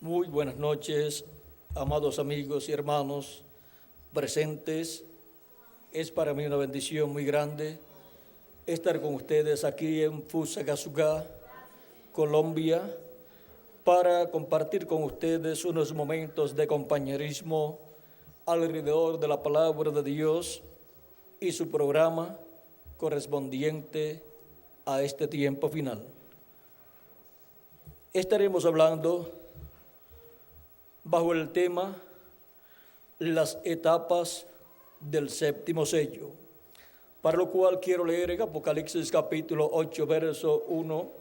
Muy buenas noches, amados amigos y hermanos presentes. Es para mí una bendición muy grande estar con ustedes aquí en Fusagasugá, Colombia, para compartir con ustedes unos momentos de compañerismo alrededor de la palabra de Dios y su programa correspondiente a este tiempo final. Estaremos hablando bajo el tema las etapas del séptimo sello, para lo cual quiero leer en Apocalipsis capítulo 8, verso 1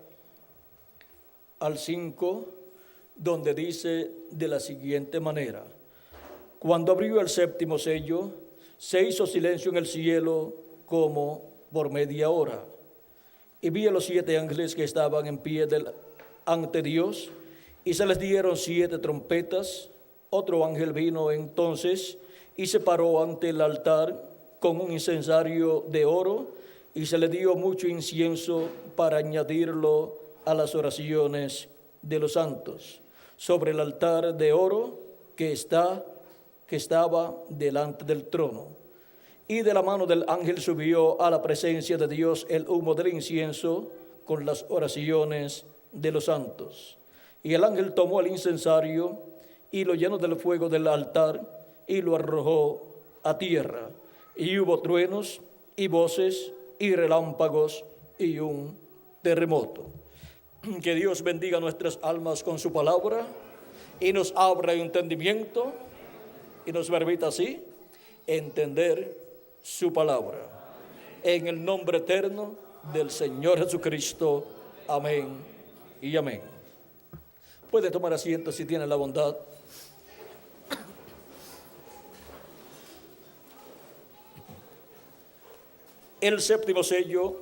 al 5, donde dice de la siguiente manera: cuando abrió el séptimo sello, se hizo silencio en el cielo como por media hora, y vi a los 7 ángeles que estaban en pie ante Dios, y se les dieron 7 trompetas. Otro ángel vino entonces y se paró ante el altar con un incensario de oro, y se le dio mucho incienso para añadirlo a las oraciones de los santos, sobre el altar de oro que estaba delante del trono. Y de la mano del ángel subió a la presencia de Dios el humo del incienso con las oraciones de los santos. Y el ángel tomó el incensario y lo llenó del fuego del altar y lo arrojó a tierra. Y hubo truenos y voces y relámpagos y un terremoto. Que Dios bendiga nuestras almas con su palabra y nos abra el entendimiento y nos permita así entender su palabra. En el nombre eterno del Señor Jesucristo. Amén y amén. Puede tomar asiento si tiene la bondad. El séptimo sello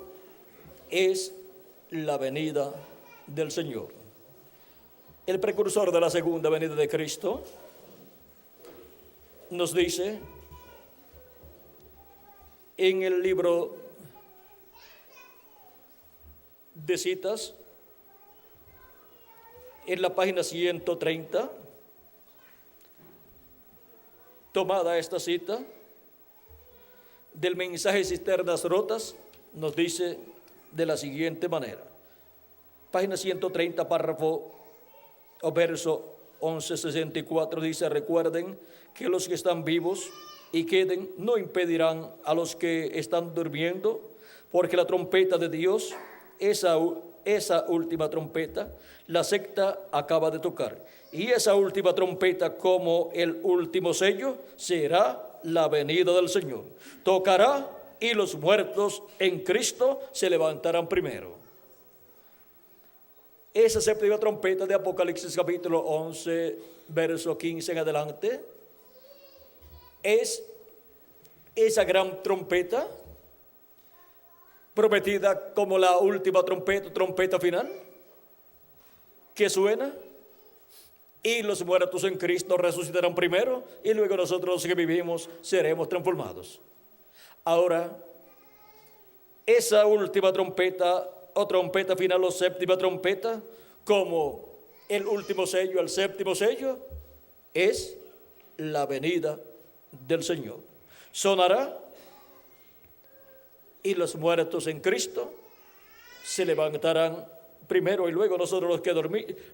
es la venida del Señor, el precursor de la segunda venida de Cristo. Nos dice en el libro de citas, en la página 130, tomada esta cita del mensaje Cisternas Rotas, nos dice de la siguiente manera. Página 130, párrafo o verso 1164, dice: recuerden que los que están vivos y queden no impedirán a los que están durmiendo, porque la trompeta de Dios, esa última trompeta, la sexta acaba de tocar. Y esa última trompeta, como el último sello, será la venida del Señor. Tocará y los muertos en Cristo se levantarán primero. Esa séptima trompeta de Apocalipsis capítulo 11, verso 15 en adelante, es esa gran trompeta prometida como la última trompeta final, que suena y los muertos en Cristo resucitarán primero, y luego nosotros los que vivimos seremos transformados. Ahora, esa última trompeta o trompeta final o séptima trompeta, como el último sello, el séptimo sello, es la venida del Señor. Sonará y los muertos en Cristo se levantarán primero, y luego nosotros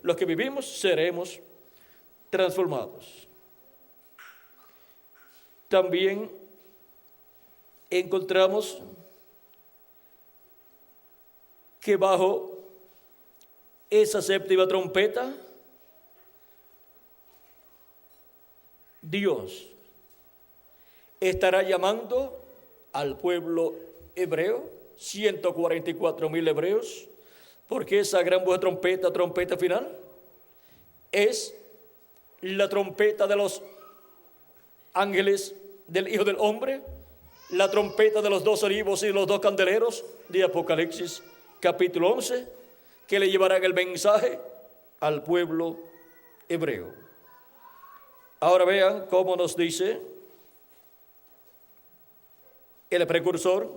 los que vivimos seremos transformados. También encontramos que bajo esa séptima trompeta, Dios estará llamando al pueblo hebreo, 144,000 hebreos, porque esa gran voz de trompeta final, es la trompeta de los ángeles del Hijo del Hombre, la trompeta de los 2 olivos y los 2 candeleros de Apocalipsis capítulo 11, que le llevarán el mensaje al pueblo hebreo. Ahora vean cómo nos dice el precursor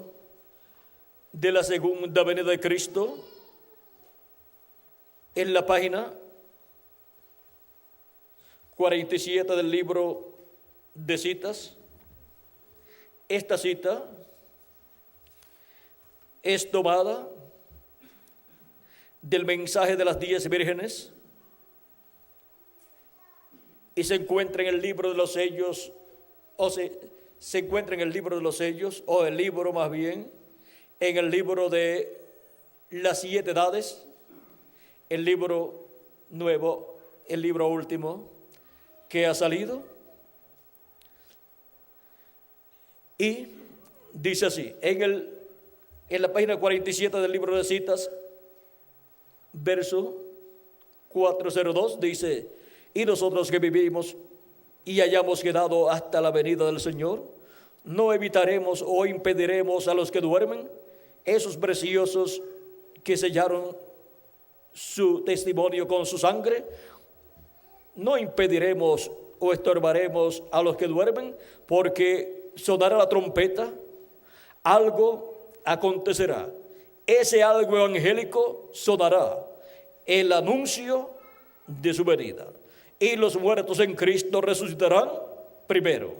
de la segunda venida de Cristo en la página 47 del libro de citas. Esta cita es tomada del mensaje de las 10 vírgenes y se encuentra en el libro de los sellos, se encuentra en el libro de los sellos, o el libro más bien, en el libro de las 7 edades, el libro nuevo, el libro último que ha salido. Y dice así, en la página 47 del libro de citas, verso 402, dice: y nosotros que vivimos y hayamos quedado hasta la venida del Señor, no evitaremos o impediremos a los que duermen, esos preciosos que sellaron su testimonio con su sangre. No impediremos o estorbaremos a los que duermen, porque sonará la trompeta, algo acontecerá. Ese algo evangélico sonará, el anuncio de su venida. Y los muertos en Cristo resucitarán primero.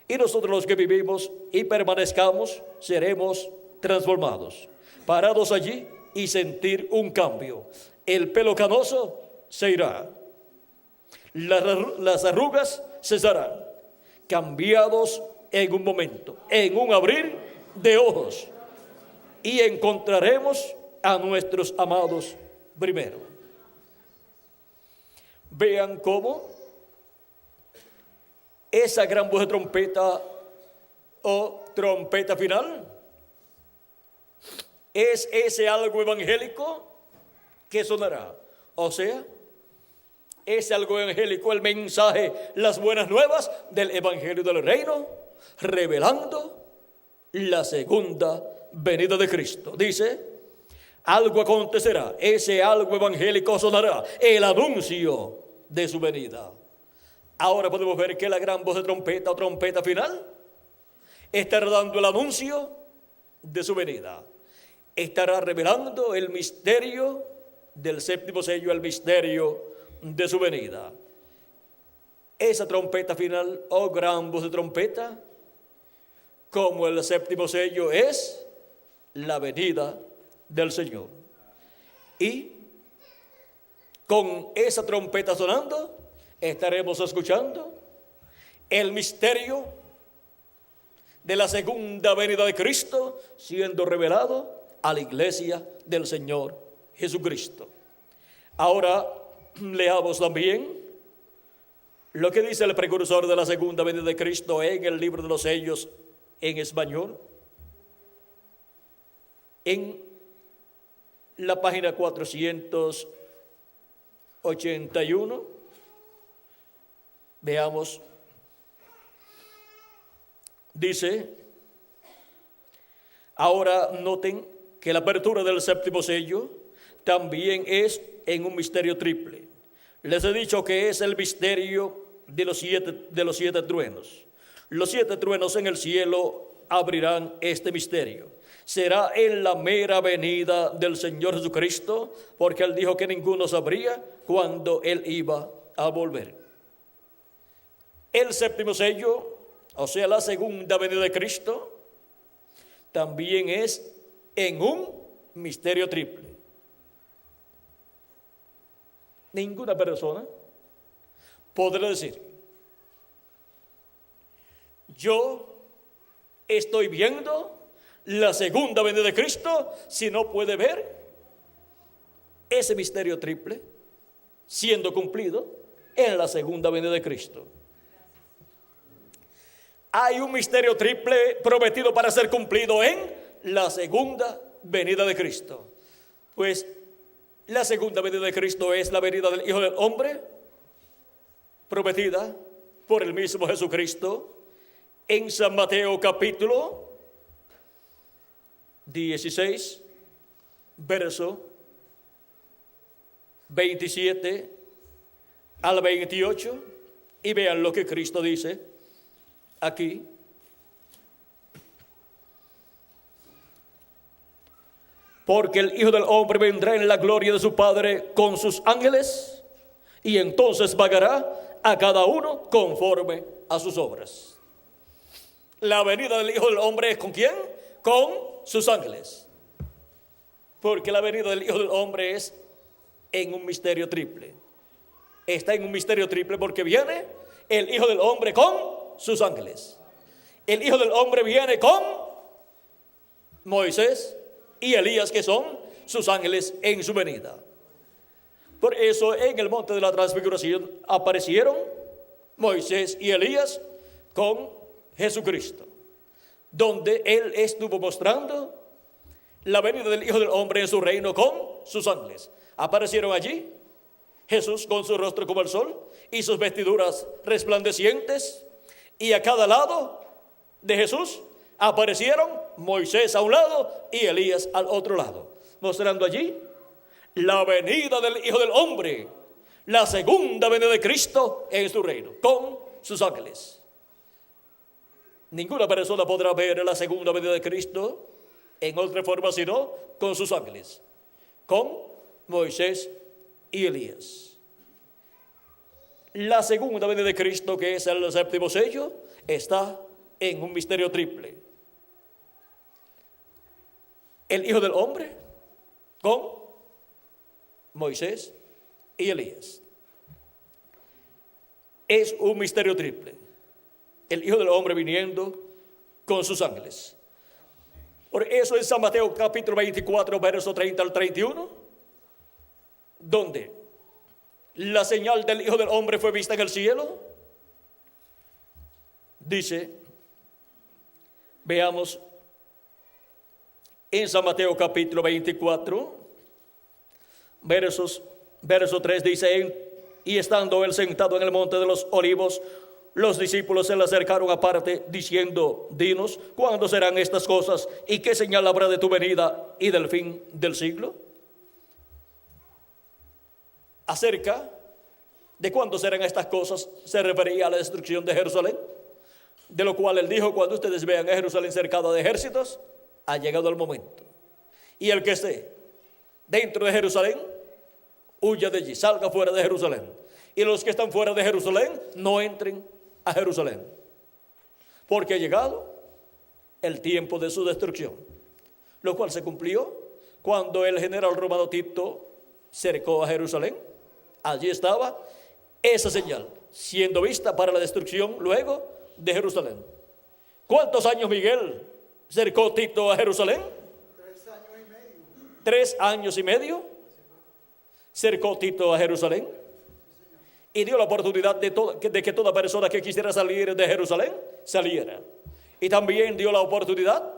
Y nosotros los que vivimos y permanezcamos seremos transformados, parados allí y sentir un cambio. El pelo canoso se irá, las arrugas cesarán, cambiados en un momento, en un abrir de ojos, y encontraremos a nuestros amados primero. Vean cómo esa gran voz de trompeta o trompeta final es ese algo evangélico que sonará. O sea, es algo evangélico, el mensaje, las buenas nuevas del evangelio del reino, revelando la segunda venida de Cristo. Dice, algo acontecerá, ese algo evangélico sonará, el anuncio de su venida. Ahora podemos ver que la gran voz de trompeta o trompeta final estará dando el anuncio de su venida. Estará revelando el misterio del séptimo sello, el misterio de su venida. Esa trompeta final o gran voz de trompeta, como el séptimo sello, es la venida del Señor. Y con esa trompeta sonando, estaremos escuchando el misterio de la segunda venida de Cristo siendo revelado a la iglesia del Señor Jesucristo. Ahora leamos también lo que dice el precursor de la segunda venida de Cristo en el libro de los sellos en español, en la página 481. Veamos. Dice, ahora noten que la apertura del séptimo sello también es en un misterio triple. Les he dicho que es el misterio de los siete truenos. Los 7 truenos en el cielo abrirán este misterio. Será en la mera venida del Señor Jesucristo, porque Él dijo que ninguno sabría cuándo Él iba a volver. El séptimo sello, o sea, la segunda venida de Cristo, también es en un misterio triple. Ninguna persona podrá decir, yo estoy viendo la segunda venida de Cristo, si no puede ver ese misterio triple siendo cumplido en la segunda venida de Cristo. Hay un misterio triple prometido para ser cumplido en la segunda venida de Cristo. Pues la segunda venida de Cristo es la venida del Hijo del Hombre, prometida por el mismo Jesucristo en San Mateo capítulo 16, verso 27 al 28, y vean lo que Cristo dice aquí. Porque el Hijo del Hombre vendrá en la gloria de su Padre con sus ángeles, y entonces pagará a cada uno conforme a sus obras. La venida del Hijo del Hombre es ¿con quién? Con sus ángeles. Porque la venida del Hijo del Hombre es en un misterio triple. Está en un misterio triple porque viene el Hijo del Hombre con sus ángeles. El Hijo del Hombre viene con Moisés y Elías, que son sus ángeles en su venida. Por eso en el monte de la transfiguración aparecieron Moisés y Elías con Jesucristo, donde Él estuvo mostrando la venida del Hijo del Hombre en su reino con sus ángeles. Aparecieron allí Jesús con su rostro como el sol y sus vestiduras resplandecientes, y a cada lado de Jesús aparecieron Moisés a un lado y Elías al otro lado, mostrando allí la venida del Hijo del Hombre, la segunda venida de Cristo en su reino, con sus ángeles. Ninguna persona podrá ver la segunda venida de Cristo en otra forma sino con sus ángeles, con Moisés y Elías. La segunda venida de Cristo, que es el séptimo sello, está en un misterio triple. El Hijo del Hombre con Moisés y Elías. Es un misterio triple. El Hijo del Hombre viniendo con sus ángeles. Por eso en San Mateo capítulo 24, verso 30 al 31, donde la señal del Hijo del Hombre fue vista en el cielo, dice, veamos, en San Mateo capítulo 24, verso 3 dice, y estando él sentado en el monte de los olivos, los discípulos se le acercaron aparte, diciendo, dinos, ¿cuándo serán estas cosas? ¿Y qué señal habrá de tu venida y del fin del siglo? Acerca de cuándo serán estas cosas, se refería a la destrucción de Jerusalén, de lo cual él dijo, cuando ustedes vean a Jerusalén cercada de ejércitos, ha llegado el momento. Y el que esté dentro de Jerusalén, huya de allí, salga fuera de Jerusalén. Y los que están fuera de Jerusalén, no entren a Jerusalén, porque ha llegado el tiempo de su destrucción, lo cual se cumplió cuando el general romano Tito cercó a Jerusalén. Allí estaba esa señal siendo vista para la destrucción luego de Jerusalén. ¿Cuántos años, Miguel, cercó Tito a Jerusalén? 3 años y medio. 3 años y medio cercó Tito a Jerusalén, y dio la oportunidad de que toda persona que quisiera salir de Jerusalén saliera. Y también dio la oportunidad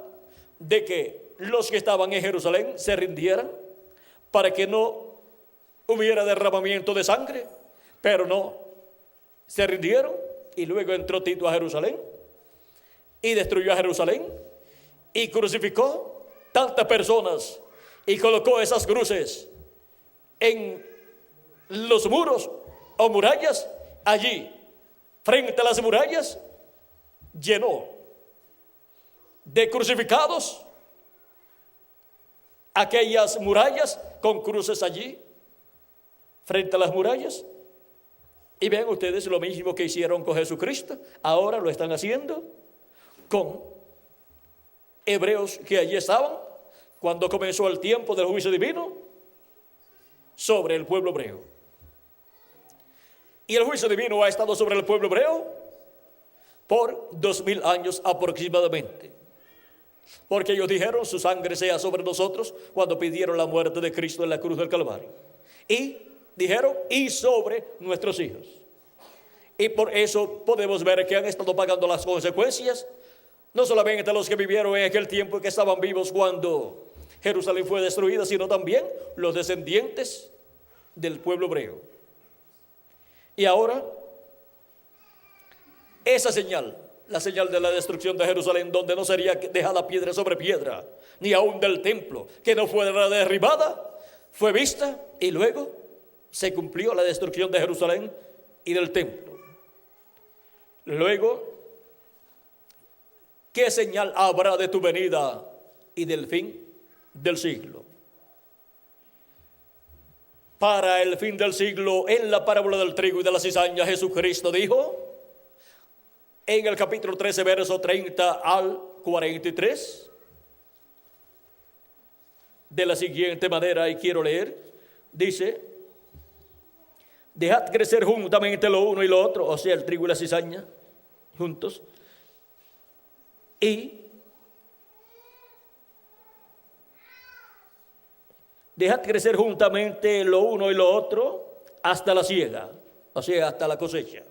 de que los que estaban en Jerusalén se rindieran para que no hubiera derramamiento de sangre. Pero no, se rindieron, y luego entró Tito a Jerusalén y destruyó a Jerusalén y crucificó tantas personas y colocó esas cruces en los muros o murallas. Allí, frente a las murallas, llenó de crucificados aquellas murallas con cruces allí, frente a las murallas. Y vean ustedes lo mismo que hicieron con Jesucristo, ahora lo están haciendo con hebreos que allí estaban cuando comenzó el tiempo del juicio divino sobre el pueblo hebreo. Y el juicio divino ha estado sobre el pueblo hebreo por 2000 años aproximadamente, porque ellos dijeron, su sangre sea sobre nosotros, cuando pidieron la muerte de Cristo en la cruz del Calvario. Y dijeron, y sobre nuestros hijos. Y por eso podemos ver que han estado pagando las consecuencias, no solamente los que vivieron en aquel tiempo, que estaban vivos cuando Jerusalén fue destruida, sino también los descendientes del pueblo hebreo. Y ahora, esa señal, la señal de la destrucción de Jerusalén, donde no sería dejada piedra sobre piedra, ni aún del templo, que no fuera derribada, fue vista, y luego se cumplió la destrucción de Jerusalén y del templo. Luego, ¿qué señal habrá de tu venida y del fin del siglo? para el fin del siglo, en la parábola del trigo y de la cizaña, Jesucristo dijo, en el capítulo 13, verso 30 al 43, de la siguiente manera, y quiero leer, dice: dejad crecer juntamente lo uno y lo otro, o sea, el trigo y la cizaña, juntos, y dejad crecer juntamente lo uno y lo otro hasta la siega, o sea, hasta la cosecha.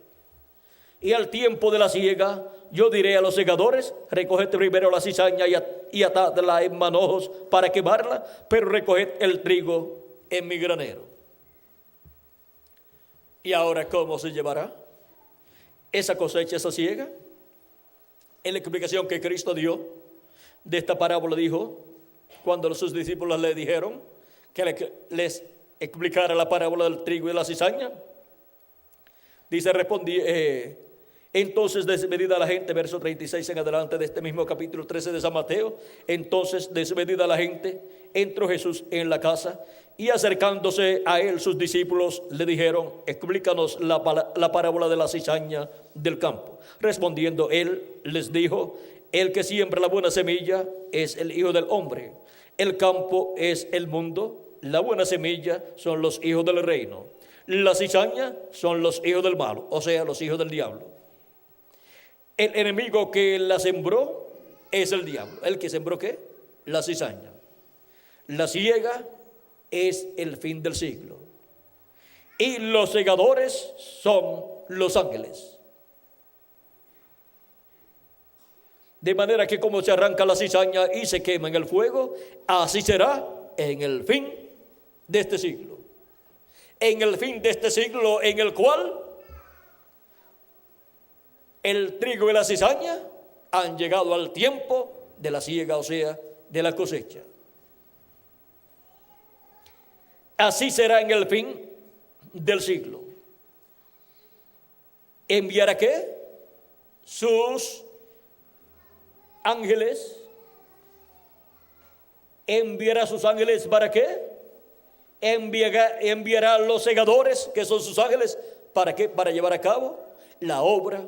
Y al tiempo de la siega, yo diré a los segadores: recoged primero la cizaña y atadla en manojos para quemarla, pero recoged el trigo en mi granero. ¿Y ahora cómo se llevará esa cosecha, esa siega? En la explicación que Cristo dio de esta parábola, dijo, cuando sus discípulos le dijeron que les explicara la parábola del trigo y de la cizaña, dice, respondí, entonces desmedida la gente, verso 36 en adelante de este mismo capítulo 13 de San Mateo. Entonces desmedida la gente, entró Jesús en la casa, y acercándose a él sus discípulos le dijeron: explícanos la parábola de la cizaña del campo. Respondiendo él les dijo: el que siembra la buena semilla es el Hijo del Hombre, el campo es el mundo, la buena semilla son los hijos del reino, la cizaña son los hijos del malo, o sea, los hijos del diablo. El enemigo que la sembró es el diablo. ¿El que sembró qué? La cizaña. La siega es el fin del siglo, y los segadores son los ángeles. De manera que como se arranca la cizaña y se quema en el fuego, así será en el fin de este siglo. En el fin de este siglo, en el cual el trigo y la cizaña han llegado al tiempo de la siega, o sea, de la cosecha. Así será en el fin del siglo. ¿Enviará qué? Sus ángeles. ¿Enviará sus ángeles para qué? Enviará a los segadores, que son sus ángeles, ¿para qué? Para llevar a cabo la obra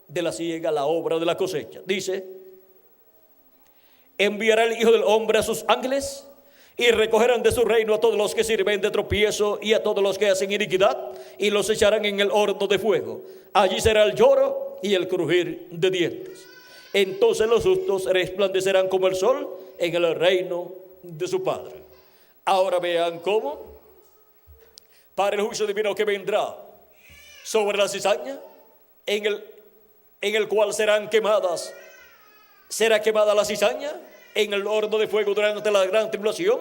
de la siega, la obra de la cosecha. Dice: enviará el Hijo del Hombre a sus ángeles, y recogerán de su reino a todos los que sirven de tropiezo y a todos los que hacen iniquidad, y los echarán en el horno de fuego. Allí será el lloro y el crujir de dientes. Entonces los justos resplandecerán como el sol en el reino de su Padre. Ahora vean cómo, para el juicio divino que vendrá sobre la cizaña, en el cual será quemada la cizaña en el horno de fuego durante la gran tribulación,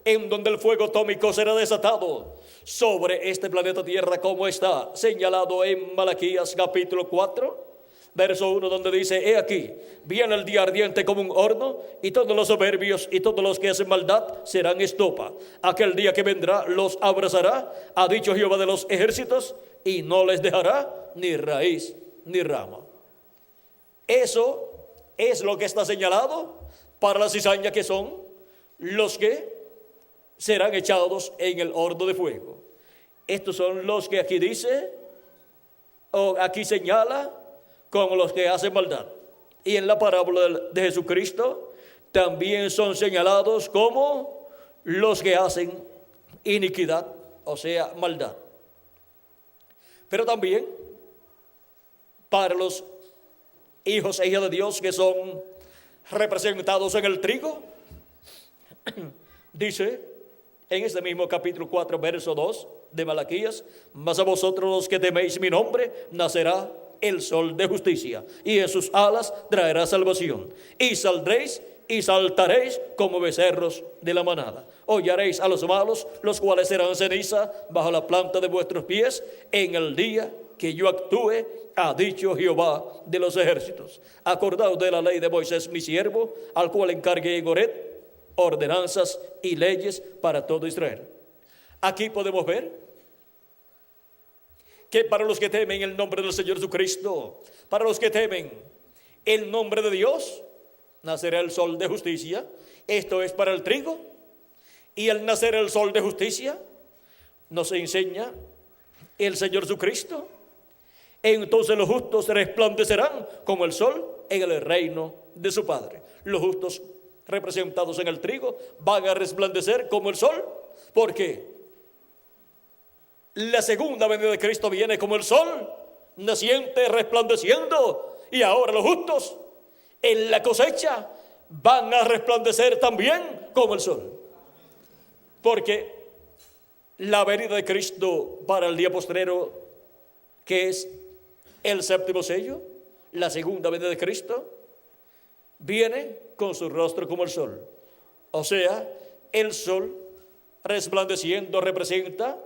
en donde el fuego atómico será desatado sobre este planeta Tierra, como está señalado en Malaquías capítulo 4, verso 1, donde dice: he aquí, viene el día ardiente como un horno, y todos los soberbios y todos los que hacen maldad serán estopa. Aquel día que vendrá los abrazará, ha dicho Jehová de los ejércitos, y no les dejará ni raíz ni rama. Eso es lo que está señalado para la cizaña, que son los que serán echados en el horno de fuego. Estos son los que aquí dice, o aquí señala, como los que hacen maldad. Y en la parábola de Jesucristo también son señalados como los que hacen iniquidad, o sea, maldad. Pero también para los hijos e hijas de Dios que son representados en el trigo, dice en este mismo capítulo 4, verso 2 de Malaquías: mas a vosotros los que teméis mi nombre nacerá el sol de justicia, y en sus alas traerá salvación, y saldréis y saltaréis como becerros de la manada. Hollaréis a los malos, los cuales serán ceniza bajo la planta de vuestros pies en el día que yo actúe, ha dicho Jehová de los ejércitos. Acordaos de la ley de Moisés mi siervo, al cual encargué en Horeb ordenanzas y leyes para todo Israel. Aquí podemos ver que para los que temen el nombre del Señor Jesucristo, para los que temen el nombre de Dios, nacerá el sol de justicia. Esto es para el trigo. Y al nacer el sol de justicia, nos enseña el Señor Jesucristo. Entonces los justos resplandecerán como el sol en el reino de su Padre. Los justos representados en el trigo van a resplandecer como el sol, porque la segunda venida de Cristo viene como el sol, naciente, resplandeciendo, y ahora los justos en la cosecha van a resplandecer también como el sol, porque la venida de Cristo para el día postrero, que es el séptimo sello, la segunda venida de Cristo, viene con su rostro como el sol. O sea, el sol resplandeciendo representa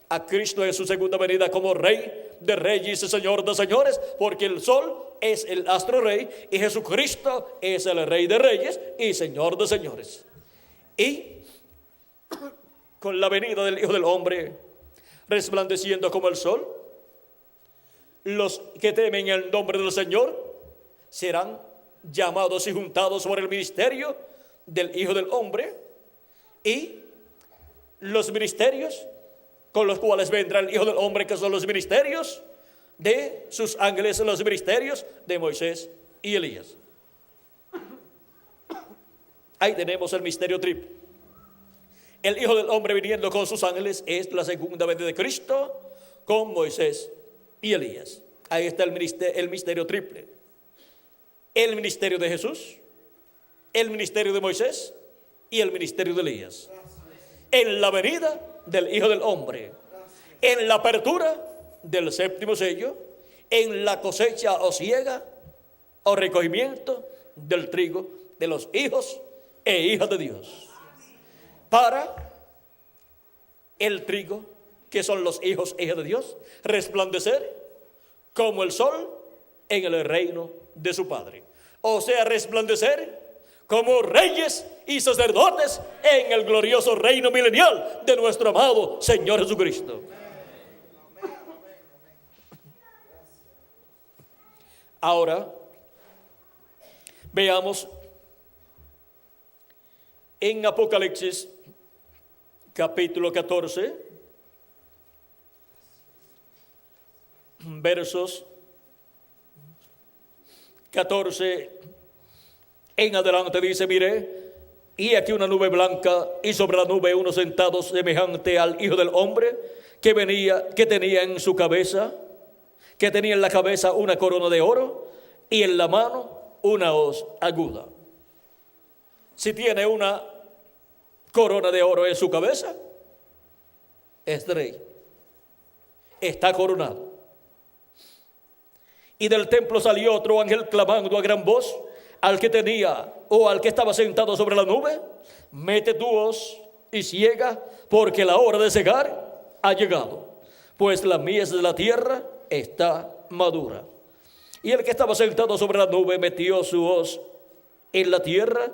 a Cristo en su segunda venida como Rey de reyes y Señor de señores, porque el sol es el astro rey y Jesucristo es el Rey de reyes y Señor de señores. Y con la venida del Hijo del Hombre resplandeciendo como el sol, los que temen el nombre del Señor serán llamados y juntados por el ministerio del Hijo del Hombre, y los ministerios con los cuales vendrá el Hijo del Hombre, que son los ministerios de sus ángeles, los ministerios de Moisés y Elías. Ahí tenemos el misterio triple. El Hijo del Hombre viniendo con sus ángeles es la segunda venida de Cristo con Moisés y Elías. Ahí está el misterio triple: el ministerio de Jesús, el ministerio de Moisés y el ministerio de Elías. En la venida del Hijo del Hombre, en la apertura del séptimo sello, en la cosecha o siega o recogimiento del trigo de los hijos e hijas de Dios. Para el trigo, que son los hijos e hijas de Dios, resplandecer como el sol en el reino de su Padre. O sea, resplandecer como reyes y sacerdotes en el glorioso reino milenial de nuestro amado Señor Jesucristo. Ahora veamos en Apocalipsis capítulo 14, versos 14 en adelante. Dice: miré, y aquí una nube blanca, y sobre la nube uno sentado semejante al Hijo del Hombre, que tenía en su cabeza, que tenía en la cabeza una corona de oro, y en la mano una hoz aguda. Si tiene una corona de oro en su cabeza, es rey, está coronado. Y del templo salió otro ángel clamando a gran voz al que tenía, o al que estaba sentado sobre la nube: mete tu hoz y ciega, porque la hora de cegar ha llegado, pues la mies de la tierra está madura. Y el que estaba sentado sobre la nube metió su hoz en la tierra,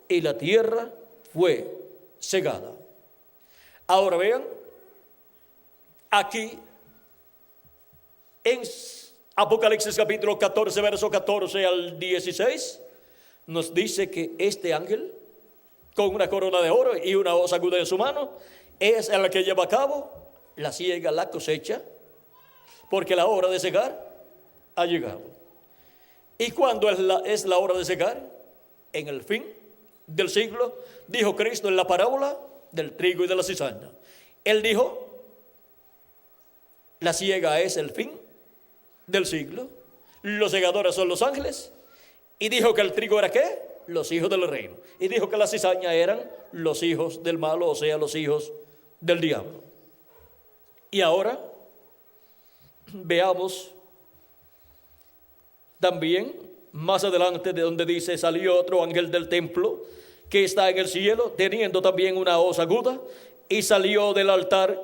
y la tierra fue cegada. Ahora vean, aquí en Apocalipsis capítulo 14, verso 14 al 16, nos dice que este ángel, con una corona de oro y una hoz aguda en su mano, es el que lleva a cabo la siega, la cosecha, porque la hora de cegar ha llegado. ¿Y cuándo es la hora de cegar? En el fin del siglo, dijo Cristo en la parábola del trigo y de la cizaña. Él dijo: la siega es el fin del siglo, los segadores son los ángeles, y dijo que el trigo era ¿qué? Los hijos del reino, y dijo que la cizaña eran los hijos del malo, o sea, los hijos del diablo. Y ahora veamos también más adelante, de donde dice: salió otro ángel del templo que está en el cielo, teniendo también una hoz aguda, y salió del altar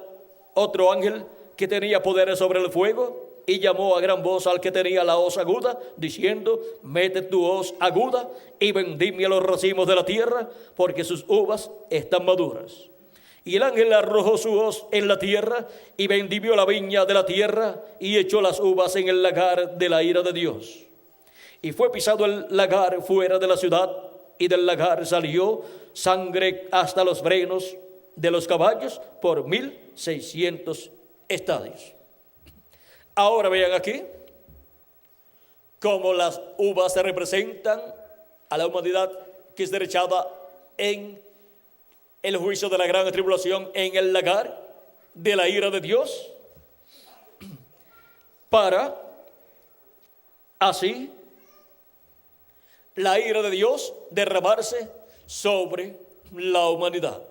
otro ángel que tenía poderes sobre el fuego, y llamó a gran voz al que tenía la hoz aguda, diciendo: mete tu hoz aguda y vendimia los racimos de la tierra, porque sus uvas están maduras. Y el ángel arrojó su hoz en la tierra, y vendimió la viña de la tierra, y echó las uvas en el lagar de la ira de Dios. Y fue pisado el lagar fuera de la ciudad, y del lagar salió sangre hasta los frenos de los caballos por 1,600 estadios. Ahora vean aquí cómo las uvas se representan a la humanidad que es derechada en el juicio de la gran tribulación, en el lagar de la ira de Dios, para así la ira de Dios derramarse sobre la humanidad.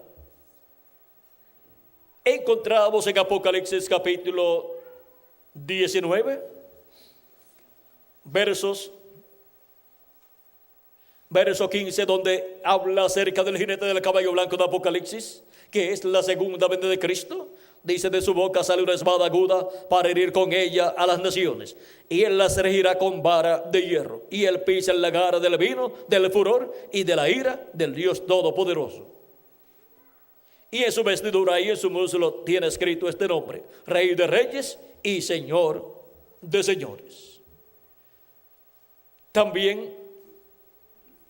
Encontramos en Apocalipsis capítulo 19, verso 15, donde habla acerca del jinete del caballo blanco de Apocalipsis, que es la segunda venida de Cristo. Dice: de su boca sale una espada aguda para herir con ella a las naciones, y él las regirá con vara de hierro, y él pisa el lagar del vino, del furor y de la ira del Dios Todopoderoso. Y en su vestidura y en su muslo tiene escrito este nombre: Rey de Reyes y Señor de Señores. También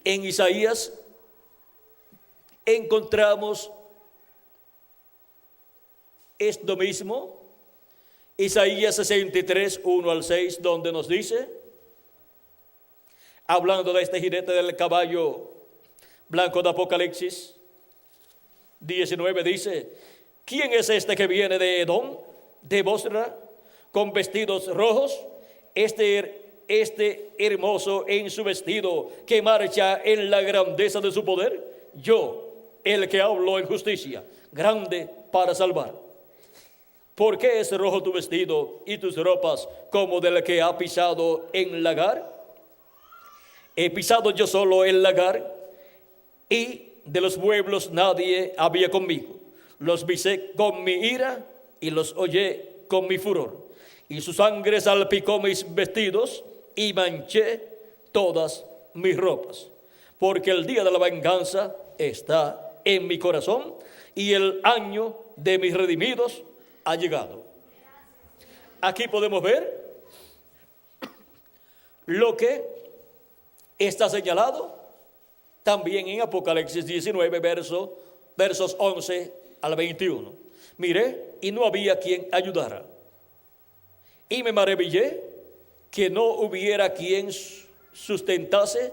en Isaías encontramos esto mismo, Isaías 63, 1 al 6, donde nos dice, hablando de este jinete del caballo blanco de Apocalipsis 19, dice: ¿quién es este que viene de Edom, de Bosra, con vestidos rojos? Este hermoso en su vestido, que marcha en la grandeza de su poder. Yo, el que hablo en justicia, grande para salvar. ¿Por qué es rojo tu vestido y tus ropas como del que ha pisado en lagar? He pisado yo solo el lagar, y de los pueblos nadie había conmigo. Los visé con mi ira y los hollé con mi furor. Y su sangre salpicó mis vestidos y manché todas mis ropas. Porque el día de la venganza está en mi corazón, y el año de mis redimidos ha llegado. Aquí podemos ver lo que está señalado también en Apocalipsis 19, versos 11 al 21. Miré y no había quien ayudara, y me maravillé que no hubiera quien sustentase,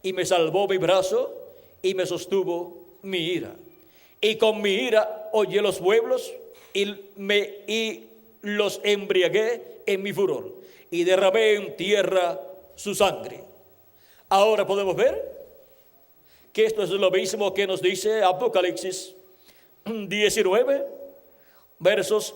y me salvó mi brazo y me sostuvo mi ira. Y con mi ira hollé los pueblos y los embriagué en mi furor, y derramé en tierra su sangre. Ahora podemos ver que esto es lo mismo que nos dice Apocalipsis 19, versos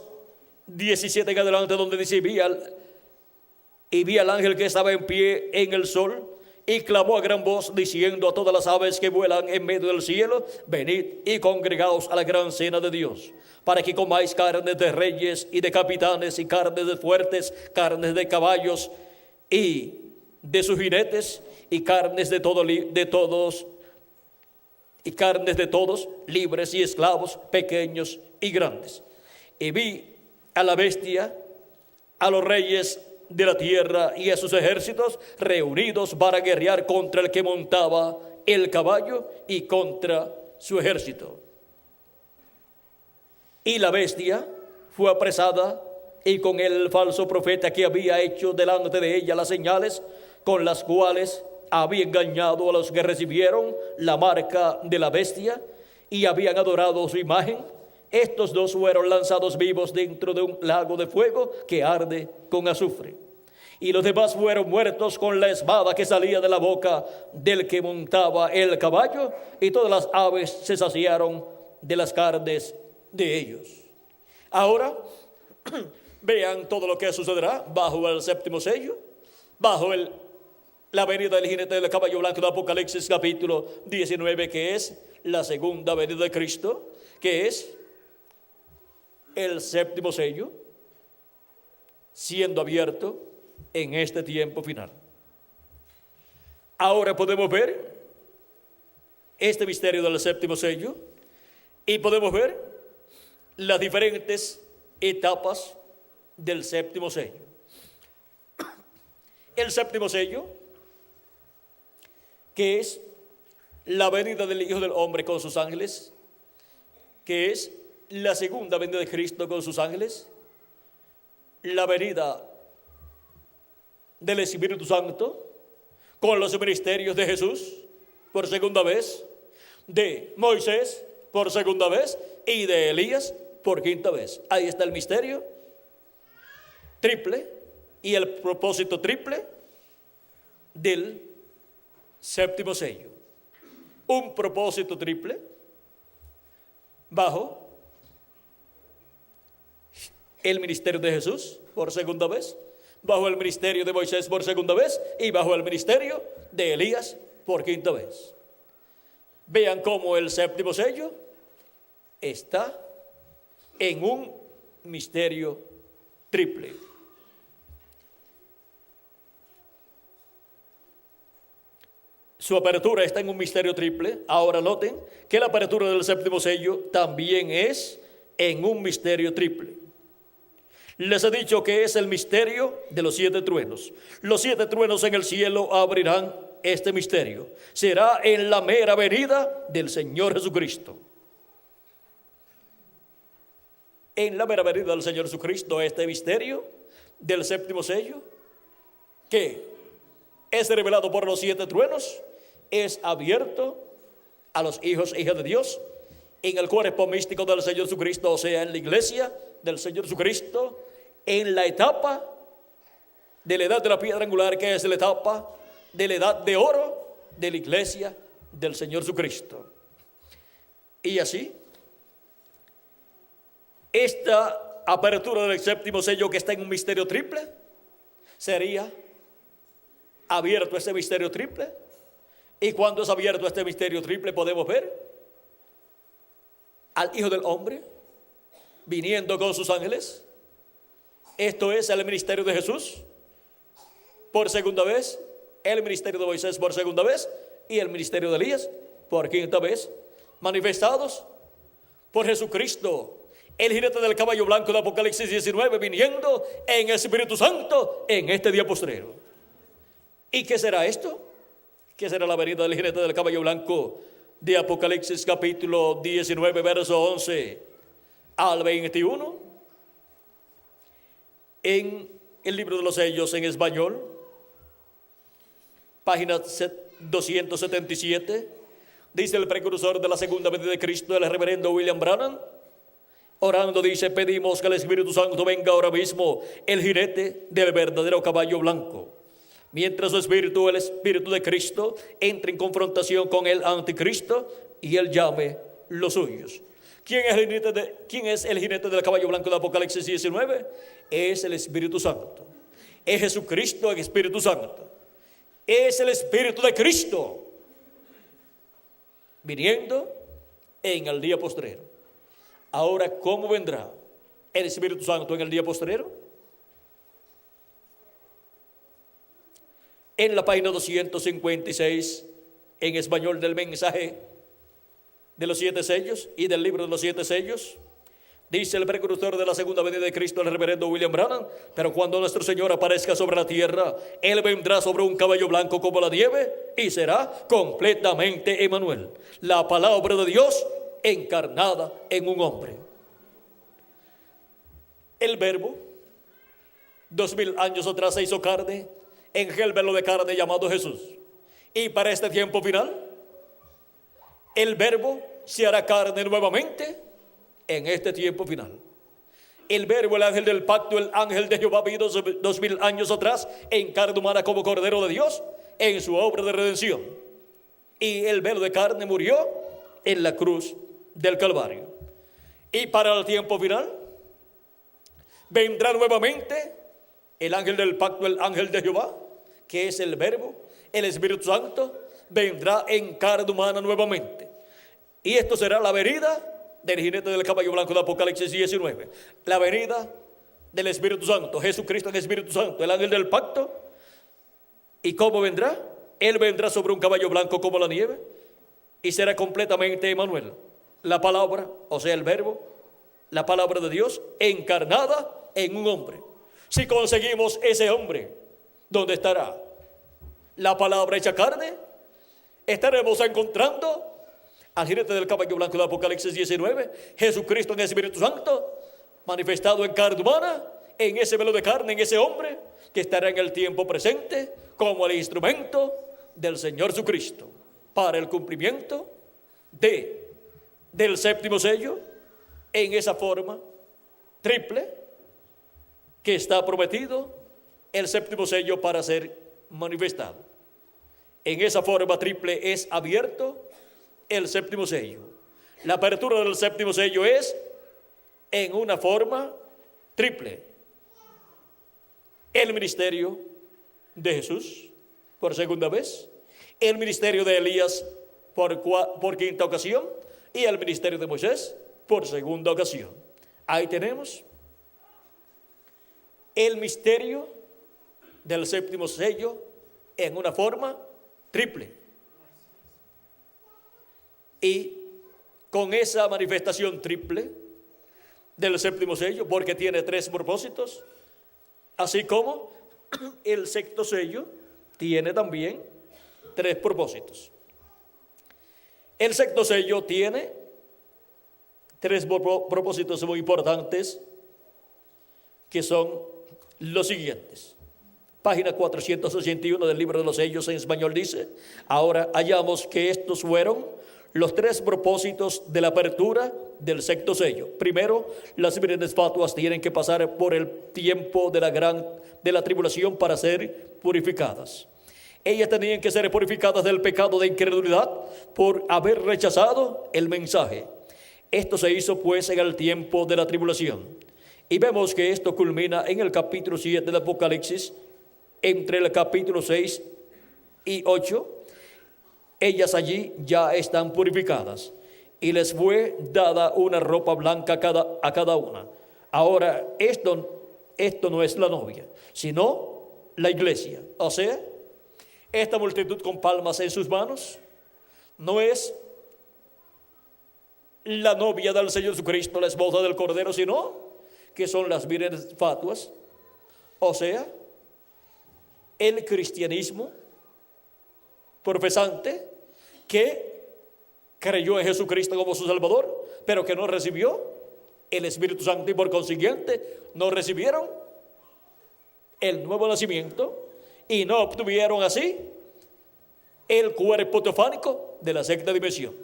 17 en adelante, donde dice: vi al ángel que estaba en pie en el sol, y clamó a gran voz, diciendo a todas las aves que vuelan en medio del cielo: venid y congregaos a la gran cena de Dios, para que comáis carnes de reyes y de capitanes, y carnes de fuertes, carnes de caballos y de sus jinetes, y carnes de todos, libres y esclavos, pequeños y grandes. Y vi a la bestia, a los reyes de la tierra y a sus ejércitos reunidos para guerrear contra el que montaba el caballo y contra su ejército. Y la bestia fue apresada, y con él el falso profeta que había hecho delante de ella las señales con las cuales había engañado a los que recibieron la marca de la bestia y habían adorado su imagen. Estos dos fueron lanzados vivos dentro de un lago de fuego que arde con azufre. Y los demás fueron muertos con la espada que salía de la boca del que montaba el caballo, y todas las aves se saciaron de las carnes de ellos. Ahora, vean todo lo que sucederá bajo el séptimo sello, bajo la venida del jinete del caballo blanco de Apocalipsis capítulo 19, que es la segunda venida de Cristo, que es el séptimo sello siendo abierto en este tiempo final. Ahora podemos ver este misterio del séptimo sello, y podemos ver las diferentes etapas del séptimo sello. El séptimo sello, que es la venida del Hijo del Hombre con sus ángeles, que es la segunda venida de Cristo con sus ángeles, la venida del Espíritu Santo con los ministerios de Jesús por segunda vez, de Moisés por segunda vez y de Elías por quinta vez. Ahí está el misterio triple y el propósito triple del séptimo sello. Un propósito triple bajo el ministerio de Jesús por segunda vez, bajo el ministerio de Moisés por segunda vez y bajo el ministerio de Elías por quinta vez. Vean cómo el séptimo sello está en un misterio triple. Su apertura está en un misterio triple. Ahora noten que la apertura del séptimo sello también es en un misterio triple. Les he dicho que es el misterio de los 7 truenos. Los 7 truenos en el cielo abrirán este misterio. Será en la mera venida del Señor Jesucristo. En la mera venida del Señor Jesucristo, este misterio del séptimo sello, que es revelado por los 7 truenos, es abierto a los hijos e hijas de Dios en el cuerpo místico del Señor Jesucristo, o sea, en la iglesia del Señor Jesucristo, en la etapa de la edad de la piedra angular, que es la etapa de la edad de oro de la iglesia del Señor Jesucristo. Y así, esta apertura del séptimo sello, que está en un misterio triple, sería abierto este misterio triple. Y cuando es abierto este misterio triple, podemos ver al Hijo del Hombre viniendo con sus ángeles. Esto es el ministerio de Jesús por segunda vez, el ministerio de Moisés por segunda vez y el ministerio de Elías por quinta vez, manifestados por Jesucristo, el jinete del caballo blanco de Apocalipsis 19, viniendo en el Espíritu Santo en este día postrero. ¿Y qué será esto? ¿Qué será la venida del jinete del caballo blanco de Apocalipsis capítulo 19, verso 11 al 21? En el libro de los sellos en español, página 277, dice el precursor de la segunda venida de Cristo, el reverendo William Branham, orando, dice: pedimos que el Espíritu Santo venga ahora mismo, el jinete del verdadero caballo blanco. Mientras su espíritu, el Espíritu de Cristo, entre en confrontación con el anticristo y él llame los suyos. ¿Quién es el jinete del caballo blanco de Apocalipsis 19? Es el Espíritu Santo. Es Jesucristo, el Espíritu Santo. Es el Espíritu de Cristo viniendo en el día postrero. Ahora, ¿cómo vendrá el Espíritu Santo en el día postrero? En la página 256, en español, del mensaje de los 7 sellos y del libro de los 7 sellos, dice el precursor de la segunda venida de Cristo, el reverendo William Branham: pero cuando nuestro Señor aparezca sobre la tierra, Él vendrá sobre un caballo blanco como la nieve y será completamente Emmanuel, la palabra de Dios encarnada en un hombre. El Verbo, 2000 años atrás, se hizo carne en el velo de carne llamado Jesús. Y para este tiempo final, el Verbo se hará carne nuevamente en este tiempo final. El Verbo, el ángel del pacto, el ángel de Jehová, vino 2000 años atrás en carne humana como Cordero de Dios en su obra de redención. Y el velo de carne murió en la cruz del Calvario. Y para el tiempo final vendrá nuevamente el ángel del pacto, el ángel de Jehová, que es el Verbo, el Espíritu Santo, vendrá en carne humana nuevamente. Y esto será la venida del jinete del caballo blanco de Apocalipsis 19. La venida del Espíritu Santo, Jesucristo en Espíritu Santo, el ángel del pacto. ¿Y cómo vendrá? Él vendrá sobre un caballo blanco como la nieve y será completamente Emmanuel, la palabra, o sea, el Verbo, la palabra de Dios encarnada en un hombre. Si conseguimos ese hombre, ¿dónde estará la palabra hecha carne? Estaremos encontrando al jinete del caballo blanco de Apocalipsis 19, Jesucristo en el Espíritu Santo, manifestado en carne humana, en ese velo de carne, en ese hombre, que estará en el tiempo presente como el instrumento del Señor Jesucristo para el cumplimiento del séptimo sello, en esa forma triple que está prometido el séptimo sello para ser manifestado. En esa forma triple es abierto el séptimo sello. La apertura del séptimo sello es en una forma triple. El ministerio de Jesús por segunda vez, el ministerio de Elías por quinta ocasión y el ministerio de Moisés por segunda ocasión. Ahí tenemos el misterio del séptimo sello en una forma triple. Y con esa manifestación triple del séptimo sello, porque tiene tres propósitos, así como el sexto sello tiene también tres propósitos. El sexto sello tiene tres propósitos muy importantes, que son los siguientes. Página 481 del libro de los sellos en español dice: ahora hallamos que estos fueron los tres propósitos de la apertura del sexto sello. Primero, las vírgenes fatuas tienen que pasar por el tiempo de la tribulación para ser purificadas. Ellas tenían que ser purificadas del pecado de incredulidad por haber rechazado el mensaje. Esto se hizo pues en el tiempo de la tribulación. Y vemos que esto culmina en el capítulo 7 del Apocalipsis, entre el capítulo 6 y 8. Ellas allí ya están purificadas y les fue dada una ropa blanca a cada una. Ahora, esto no es la novia, sino la iglesia. O sea, esta multitud con palmas en sus manos no es la novia del Señor Jesucristo, la esposa del Cordero, sino que son las vírgenes fatuas. O sea, el cristianismo profesante que creyó en Jesucristo como su Salvador, pero que no recibió el Espíritu Santo y por consiguiente no recibieron el nuevo nacimiento y no obtuvieron así el cuerpo teofánico de la sexta dimensión.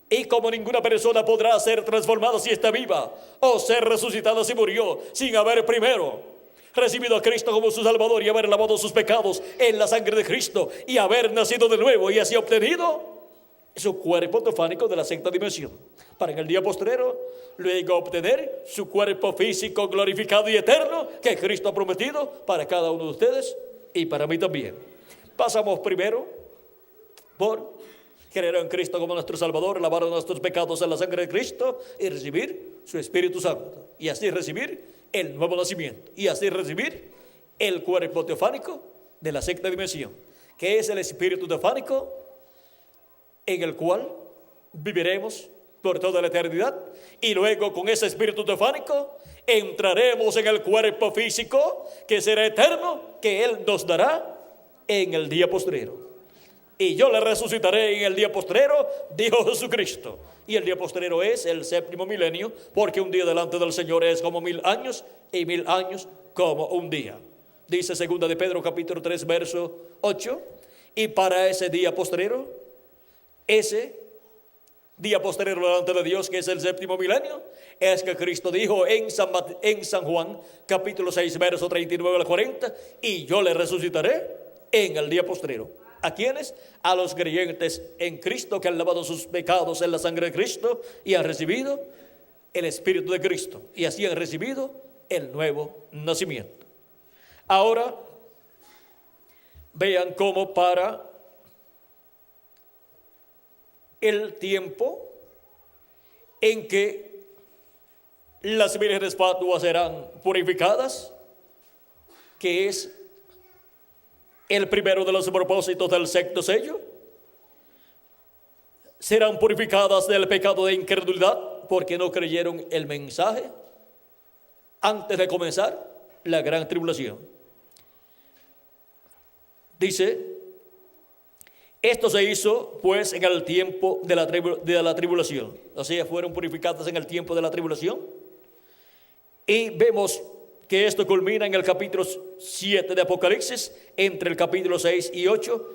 Y como ninguna persona podrá ser transformada si está viva o ser resucitada si murió, sin haber primero recibido a Cristo como su Salvador y haber lavado sus pecados en la sangre de Cristo y haber nacido de nuevo y así obtenido su cuerpo teofánico de la sexta dimensión, para en el día postrero luego obtener su cuerpo físico glorificado y eterno que Cristo ha prometido para cada uno de ustedes y para mí también. Pasamos primero por creer en Cristo como nuestro Salvador, lavar nuestros pecados en la sangre de Cristo y recibir su Espíritu Santo y así recibir el nuevo nacimiento y así recibir el cuerpo teofánico de la sexta dimensión, que es el Espíritu teofánico en el cual viviremos por toda la eternidad y luego con ese espíritu teofánico entraremos en el cuerpo físico que será eterno, que Él nos dará en el día postrero. Y yo le resucitaré en el día postrero, dijo Jesucristo. Y el día postrero es el séptimo milenio, porque un día delante del Señor es como 1000 años y 1000 años como un día. Dice segunda de Pedro capítulo 3 verso 8. Y para ese día postrero, ese día postrero delante de Dios, que es el séptimo milenio, es que Cristo dijo en San Juan capítulo 6 verso 39 al 40, y yo le resucitaré en el día postrero. ¿A quiénes? A los creyentes en Cristo, que han lavado sus pecados en la sangre de Cristo y han recibido el Espíritu de Cristo y así han recibido el nuevo nacimiento. Ahora vean cómo para el tiempo en que las vírgenes fatuas serán purificadas, que es el primero de los propósitos del sexto sello, serán purificadas del pecado de incredulidad porque no creyeron el mensaje antes de comenzar la gran tribulación. Dice Esto se hizo pues en el tiempo de la tribulación. O sea, fueron purificadas en el tiempo de la tribulación. Y vemos que esto culmina en el capítulo 7 de Apocalipsis, entre el capítulo 6 y 8.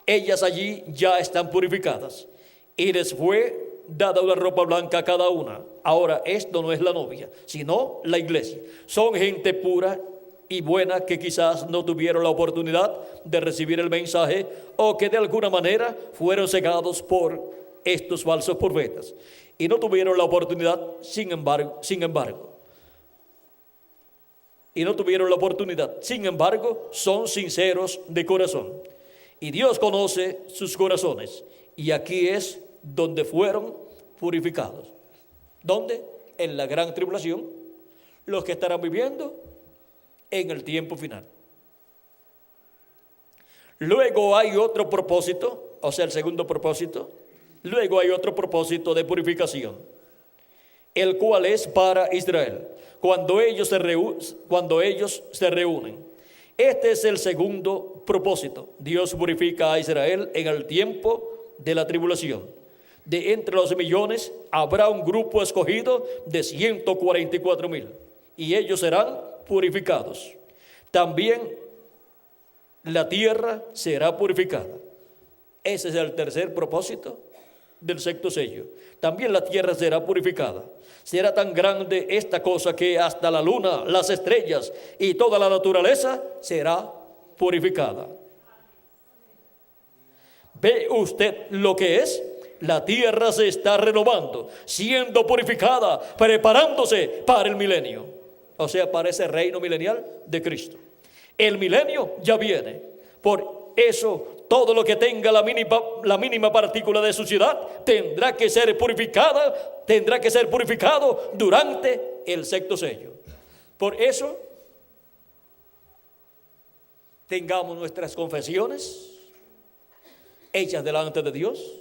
Ellas allí ya están purificadas. Y les fue dada una ropa blanca a cada una. Ahora, esto no es la novia, sino la iglesia. Son gente pura y buena que quizás no tuvieron la oportunidad de recibir el mensaje, o que de alguna manera fueron cegados por estos falsos profetas y no tuvieron la oportunidad, sin embargo, son sinceros de corazón. Y Dios conoce sus corazones. Y aquí es donde fueron purificados. ¿Dónde? En la gran tribulación. Los que estarán viviendo en el tiempo final. Luego hay otro propósito, o sea, el segundo propósito. Luego hay otro propósito de purificación, el cual es para Israel, cuando ellos se reúnen. Este es el segundo propósito. Dios purifica a Israel en el tiempo de la tribulación. De entre los millones habrá un grupo escogido de 144,000, y ellos serán purificados. También la tierra será purificada. Ese es el tercer propósito del sexto sello. También la tierra será purificada. Será tan grande esta cosa que hasta la luna, las estrellas y toda la naturaleza será purificada. ¿Ve usted lo que es? La tierra se está renovando, siendo purificada, preparándose para el milenio. O sea, para ese reino milenial de Cristo. El milenio ya viene. Por eso, todo lo que tenga la mínima partícula de suciedad tendrá que ser purificado durante el sexto sello. Por eso, tengamos nuestras confesiones hechas delante de Dios,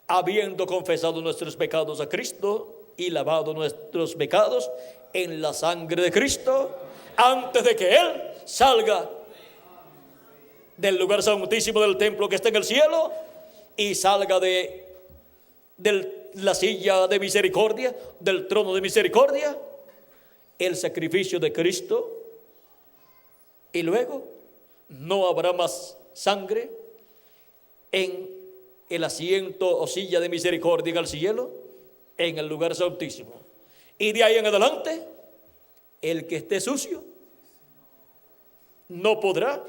habiendo confesado nuestros pecados a Cristo y lavado nuestros pecados en la sangre de Cristo, antes de que Él salga del lugar santísimo del templo que está en el cielo y salga de la silla de misericordia, del trono de misericordia, el sacrificio de Cristo, y luego no habrá más sangre en el asiento o silla de misericordia en el cielo, en el lugar santísimo. Y de ahí en adelante, el que esté sucio no podrá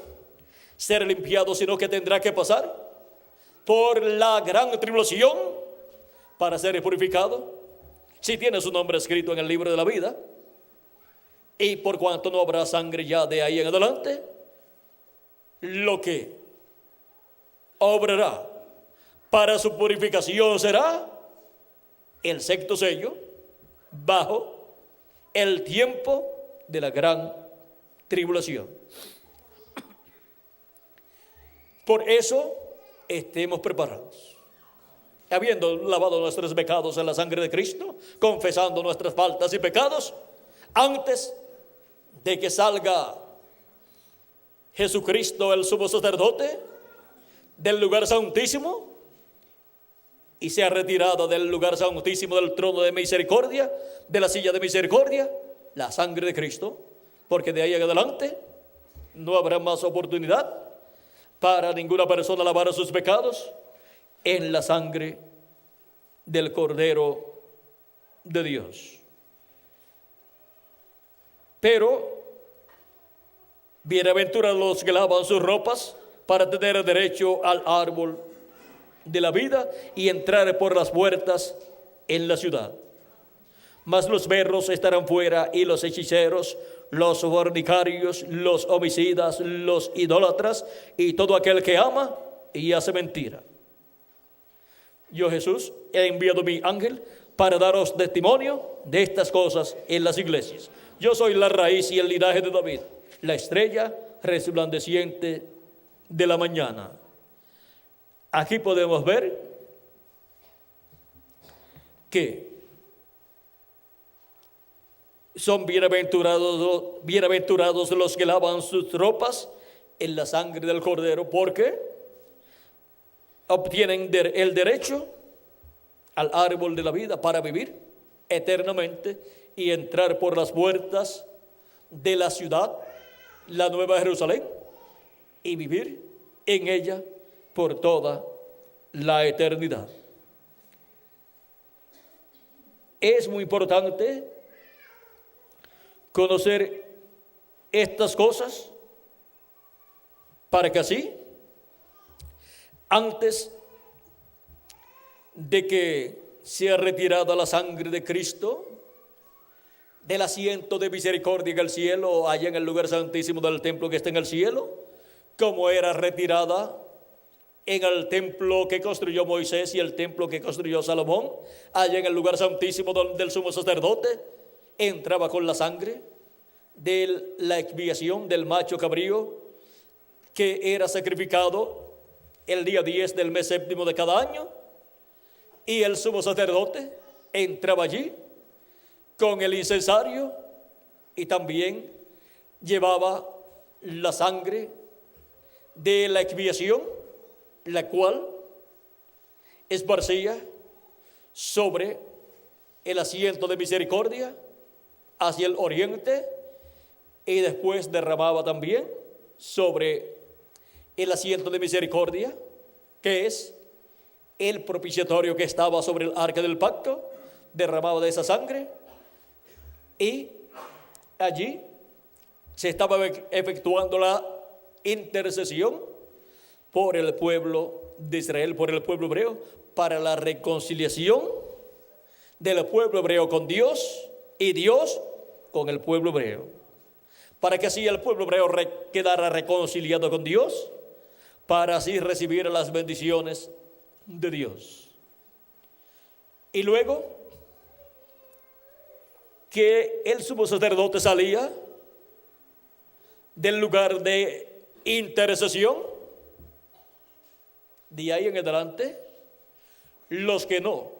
ser limpiado, sino que tendrá que pasar por la gran tribulación para ser purificado, si tiene su nombre escrito en el libro de la vida. Y por cuanto no habrá sangre ya de ahí en adelante, lo que obrará para su purificación será el sexto sello, bajo el tiempo de la gran tribulación. Por eso estemos preparados, habiendo lavado nuestros pecados en la sangre de Cristo, confesando nuestras faltas y pecados, antes de que salga Jesucristo, el sumo sacerdote, del lugar santísimo, y sea retirada del lugar santísimo, del trono de misericordia, de la silla de misericordia, la sangre de Cristo, porque de ahí en adelante no habrá más oportunidad para ninguna persona lavar sus pecados en la sangre del Cordero de Dios. Pero bienaventurados los que lavan sus ropas para tener derecho al árbol de la vida y entrar por las puertas en la ciudad. Mas los perros estarán fuera, y los hechiceros, los fornicarios, los homicidas, los idólatras y todo aquel que ama y hace mentira. Yo, Jesús, he enviado mi ángel para daros testimonio de estas cosas en las iglesias. Yo soy la raíz y el linaje de David, la estrella resplandeciente de la mañana. Aquí podemos ver que son bienaventurados los que lavan sus ropas en la sangre del Cordero, porque obtienen el derecho al árbol de la vida para vivir eternamente y entrar por las puertas de la ciudad, la Nueva Jerusalén, y vivir en ella por toda la eternidad. Es muy importante conocer estas cosas para que así, antes de que sea retirada la sangre de Cristo del asiento de misericordia en el cielo, allá en el lugar santísimo del templo que está en el cielo, como era retirada en el templo que construyó Moisés y el templo que construyó Salomón, allá en el lugar santísimo donde el sumo sacerdote entraba con la sangre de la expiación del macho cabrío que era sacrificado el día 10 del mes séptimo de cada año, y el sumo sacerdote entraba allí con el incensario y también llevaba la sangre de la expiación, la cual esparcía sobre el asiento de misericordia hacia el oriente, y después derramaba también sobre el asiento de misericordia, que es el propiciatorio que estaba sobre el arca del pacto, derramaba de esa sangre, y allí se estaba efectuando la intercesión por el pueblo de Israel, por el pueblo hebreo, para la reconciliación del pueblo hebreo con Dios y Dios con el pueblo hebreo, para que así el pueblo hebreo quedara reconciliado con Dios, para así recibir las bendiciones de Dios. Y luego que el sumo sacerdote salía del lugar de intercesión, de ahí en adelante, los que no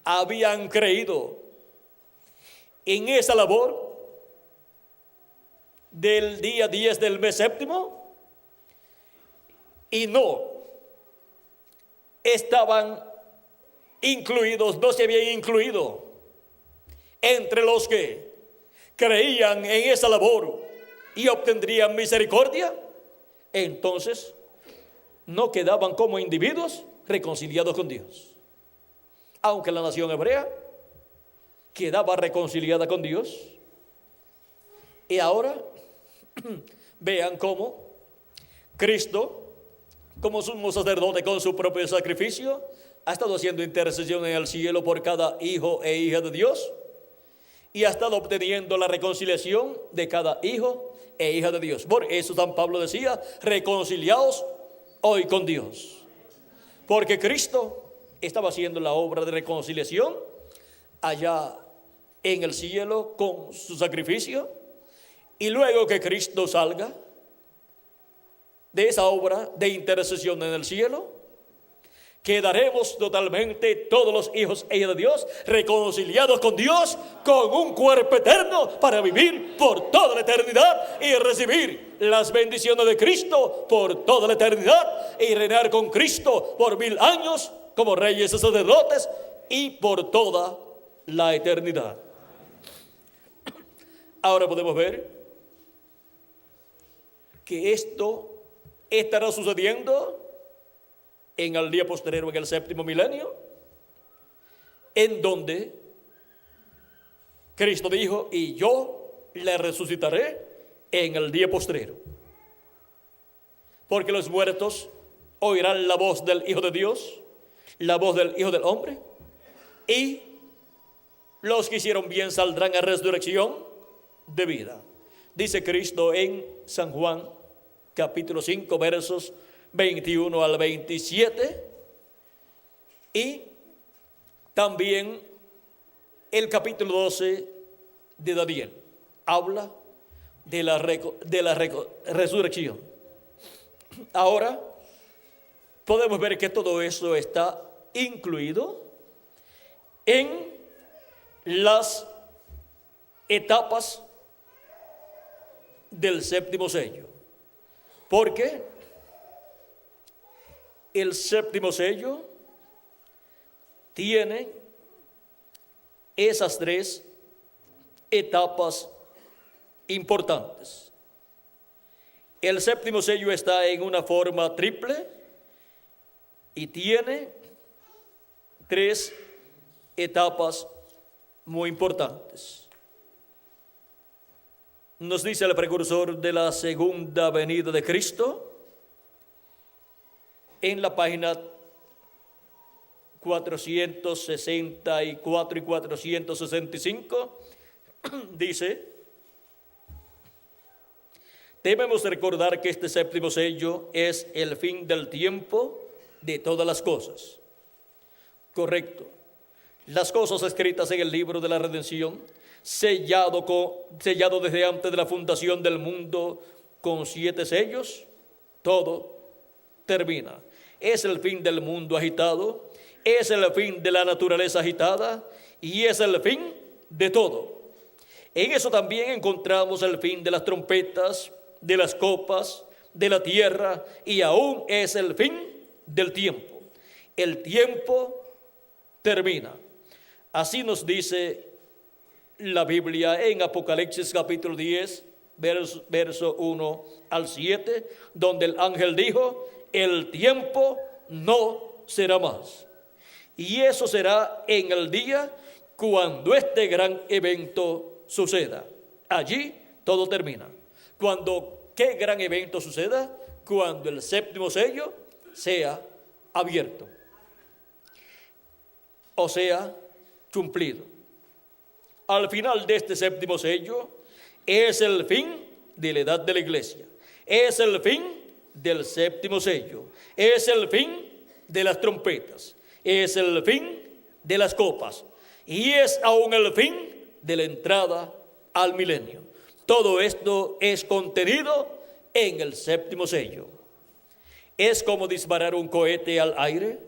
habían creído en esa labor del día 10 del mes séptimo y no estaban incluidos, no se habían incluido entre los que creían en esa labor y obtendrían misericordia, entonces no quedaban como individuos reconciliados con Dios. Aunque la nación hebrea quedaba reconciliada con Dios. Y ahora vean cómo Cristo, como sumo sacerdote con su propio sacrificio, ha estado haciendo intercesión en el cielo por cada hijo e hija de Dios, y ha estado obteniendo la reconciliación de cada hijo e hija de Dios. Por eso San Pablo decía: reconciliaos hoy con Dios, porque Cristo estaba haciendo la obra de reconciliación allá en el cielo con su sacrificio, y luego que Cristo salga de esa obra de intercesión en el cielo, quedaremos totalmente todos los hijos e hijas de Dios reconciliados con Dios, con un cuerpo eterno para vivir por toda la eternidad y recibir las bendiciones de Cristo por toda la eternidad y reinar con Cristo por 1000 años como reyes y sacerdotes y por toda la eternidad. Ahora podemos ver que esto estará sucediendo en el día posterior, en el séptimo milenio, en donde Cristo dijo: y yo le resucitaré en el día postrero, porque los muertos oirán la voz del Hijo de Dios, la voz del Hijo del Hombre, y los que hicieron bien saldrán a resurrección de vida. Dice Cristo en San Juan capítulo 5 versos 21 al 27, y también el capítulo 12 de Daniel habla de la resurrección. Ahora podemos ver que todo eso está incluido en las etapas del séptimo sello. Porque el séptimo sello tiene esas tres etapas importantes. El séptimo sello está en una forma triple y tiene tres etapas muy importantes. Nos dice el precursor de la segunda venida de Cristo en la página 464 y 465, dice: debemos recordar que este séptimo sello es el fin del tiempo de todas las cosas. Correcto. Las cosas escritas en el libro de la redención, sellado desde antes de la fundación del mundo con 7 sellos, todo termina. Es el fin del mundo agitado, es el fin de la naturaleza agitada y es el fin de todo. En eso también encontramos el fin de las trompetas, de las copas, de la tierra, y aún es el fin del tiempo. El tiempo termina. Así nos dice la Biblia en Apocalipsis capítulo 10, verso 1 al 7, donde el ángel dijo: el tiempo no será más. Y eso será en el día cuando este gran evento suceda. Allí todo termina. ¿Qué gran evento suceda? Cuando el séptimo sello sea abierto, o sea, cumplido. Al final de este séptimo sello es el fin de la edad de la iglesia, es el fin del séptimo sello, es el fin de las trompetas, es el fin de las copas y es aún el fin de la entrada al milenio. Todo esto es contenido en el séptimo sello. Es como disparar un cohete al aire.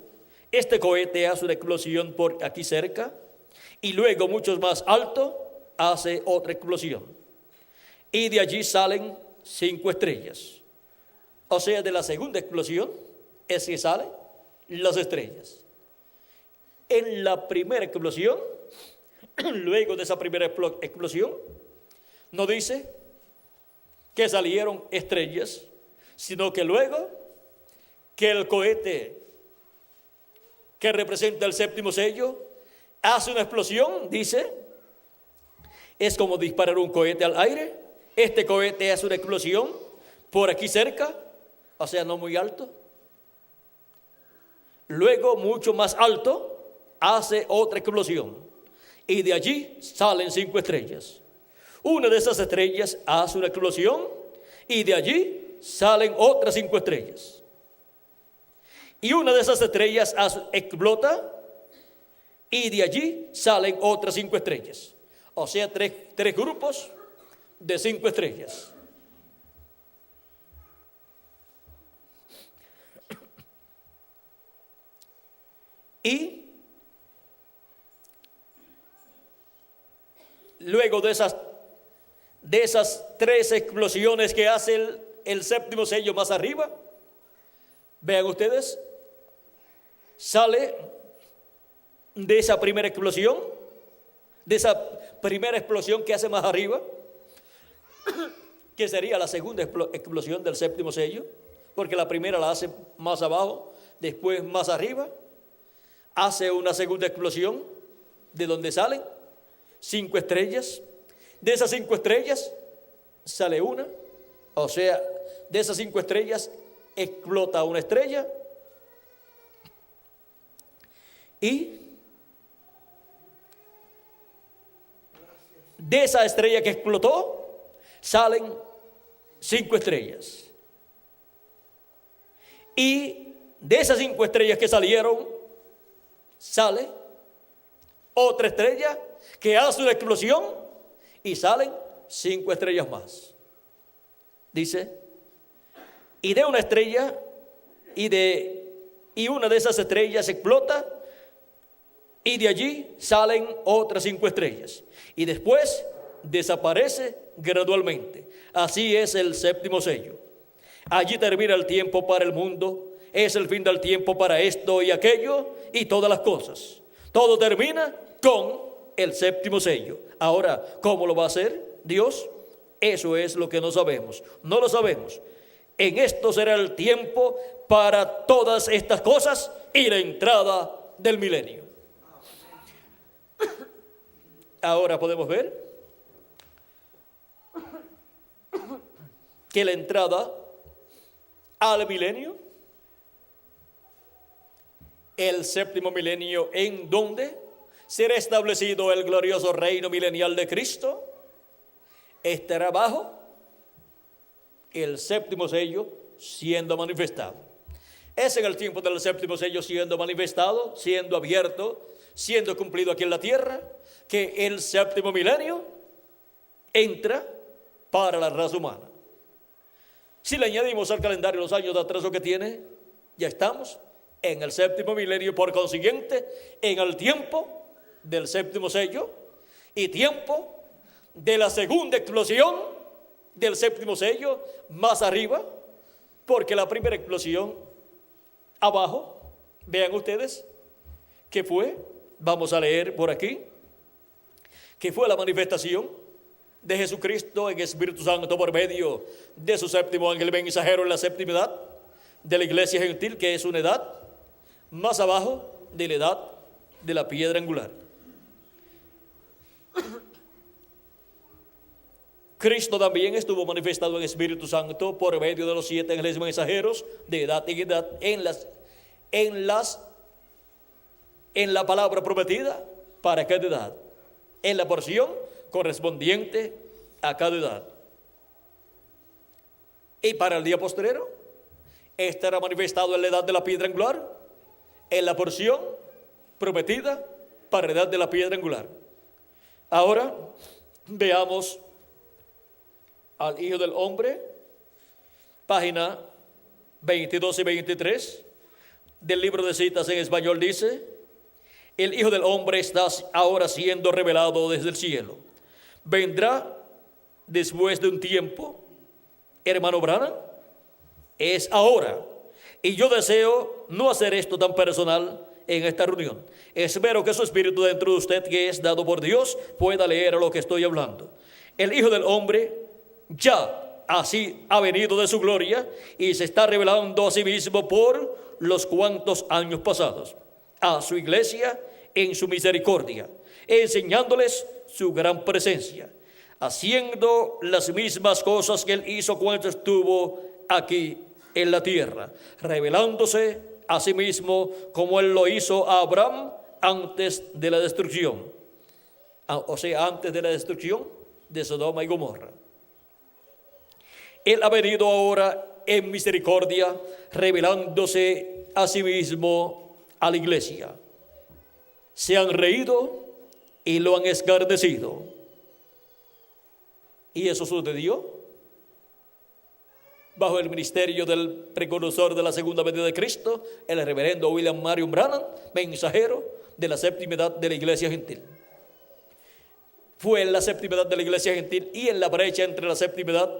Este cohete hace una explosión por aquí cerca y luego mucho más alto hace otra explosión. Y de allí salen 5 estrellas. O sea, de la segunda explosión es que salen las estrellas. En la primera explosión, luego de esa primera explosión, no dice que salieron estrellas, sino que luego que el cohete que representa el séptimo sello hace una explosión, dice, es como disparar un cohete al aire. Este cohete hace una explosión por aquí cerca, o sea, no muy alto. Luego, mucho más alto, hace otra explosión. Y de allí salen 5 estrellas. Una de esas estrellas hace una explosión y de allí salen otras 5 estrellas. Y una de esas estrellas explota y de allí salen otras 5 estrellas. O sea, tres grupos de 5 estrellas. Y luego de esas 3 explosiones que hace el séptimo sello más arriba, vean ustedes, sale de esa primera explosión, que hace más arriba, que sería la segunda explosión del séptimo sello, porque la primera la hace más abajo, después más arriba, hace una segunda explosión de donde salen 5 estrellas. De esas 5 estrellas sale una, o sea, de esas 5 estrellas explota una estrella y de esa estrella que explotó salen 5 estrellas. Y de esas 5 estrellas que salieron sale otra estrella que hace una explosión y salen 5 estrellas más. Dice, y de una estrella y una de esas estrellas explota y de allí salen otras 5 estrellas y después desaparece gradualmente. Así es el séptimo sello. Allí termina el tiempo para el mundo. Es el fin del tiempo para esto y aquello y todas las cosas. Todo termina con el séptimo sello. Ahora, ¿cómo lo va a hacer Dios? Eso es lo que no sabemos. No lo sabemos. En esto será el tiempo para todas estas cosas y la entrada del milenio. Ahora podemos ver que la entrada al milenio, el séptimo milenio, en donde será establecido el glorioso reino milenial de Cristo, estará bajo el séptimo sello siendo manifestado. Es en el tiempo del séptimo sello siendo manifestado, siendo abierto, siendo cumplido aquí en la tierra, que el séptimo milenio entra para la raza humana. Si le añadimos al calendario los años de atraso que tiene, ya estamos en el séptimo milenio, por consiguiente, en el tiempo del séptimo sello y tiempo de la segunda explosión del séptimo sello más arriba, porque la primera explosión abajo, vean ustedes, ¿qué fue? Vamos a leer por aquí, que fue la manifestación de Jesucristo en Espíritu Santo por medio de su séptimo ángel mensajero en la séptima edad de la iglesia gentil, que es una edad más abajo de la edad de la piedra angular. Cristo también estuvo manifestado en Espíritu Santo por medio de los 7 ángeles mensajeros de edad en edad en la palabra prometida para cada edad, en la porción correspondiente a cada edad. Y para el día postrero estará manifestado en la edad de la piedra angular, en la porción prometida para la edad de la piedra angular. Ahora veamos al Hijo del Hombre, página 22 y 23 del libro de citas en español. Dice: el Hijo del Hombre está ahora siendo revelado desde el cielo. Vendrá después de un tiempo, hermano Branham, es ahora. Y yo deseo no hacer esto tan personal en esta reunión. Espero que su espíritu dentro de usted, que es dado por Dios, pueda leer lo que estoy hablando. El Hijo del Hombre ya así ha venido de su gloria y se está revelando a sí mismo por los cuantos años pasados a su iglesia en su misericordia, enseñándoles su gran presencia, haciendo las mismas cosas que él hizo cuando estuvo aquí en la tierra, revelándose a sí mismo como él lo hizo a Abraham antes de la destrucción, o sea, antes de la destrucción de Sodoma y Gomorra. Él ha venido ahora en misericordia, revelándose a sí mismo a la iglesia. Se han reído y lo han escarnecido. Y eso sucedió bajo el ministerio del precursor de la segunda venida de Cristo, el reverendo William Marion Branham, mensajero de la séptima edad de la iglesia gentil. Fue en la séptima edad de la iglesia gentil y en la brecha entre la séptima edad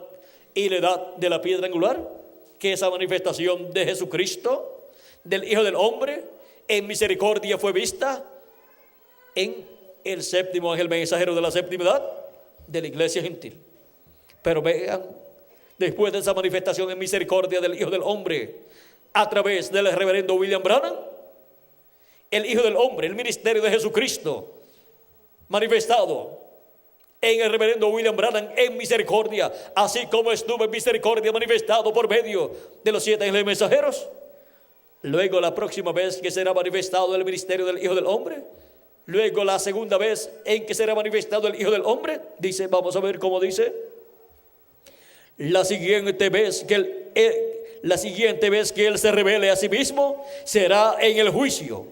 y la edad de la piedra angular, que esa manifestación de Jesucristo, del Hijo del Hombre, en misericordia fue vista en el séptimo ángel mensajero de la séptima edad de la iglesia gentil. Pero vean, después de esa manifestación en misericordia del Hijo del Hombre a través del reverendo William Branham, el Hijo del Hombre, el ministerio de Jesucristo manifestado en el reverendo William Branham en misericordia, así como estuvo en misericordia manifestado por medio de los 7 ángeles mensajeros. Luego la próxima vez que será manifestado el ministerio del Hijo del Hombre, luego la segunda vez en que será manifestado el Hijo del Hombre, dice, vamos a ver cómo dice: la siguiente vez que él se revele a sí mismo será en el juicio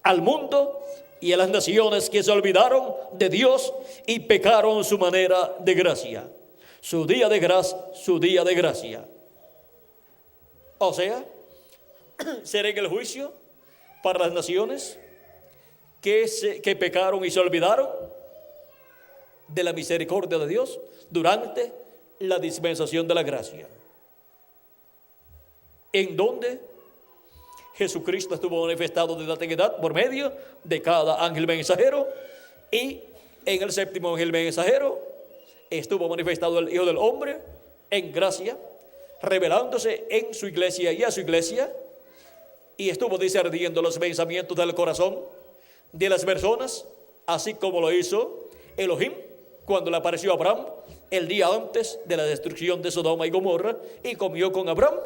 al mundo y a las naciones que se olvidaron de Dios y pecaron su manera de gracia. Su día de gracia. O sea, será en el juicio para las naciones que pecaron y se olvidaron de la misericordia de Dios durante la dispensación de la gracia. en donde Jesucristo estuvo manifestado desde la antigüedad por medio de cada ángel mensajero, y en el séptimo ángel mensajero estuvo manifestado el Hijo del Hombre en gracia, revelándose en su iglesia y a su iglesia, y estuvo discerniendo los pensamientos del corazón de las personas, así como lo hizo Elohim cuando le apareció a Abraham el día antes de la destrucción de Sodoma y Gomorra, y comió con Abraham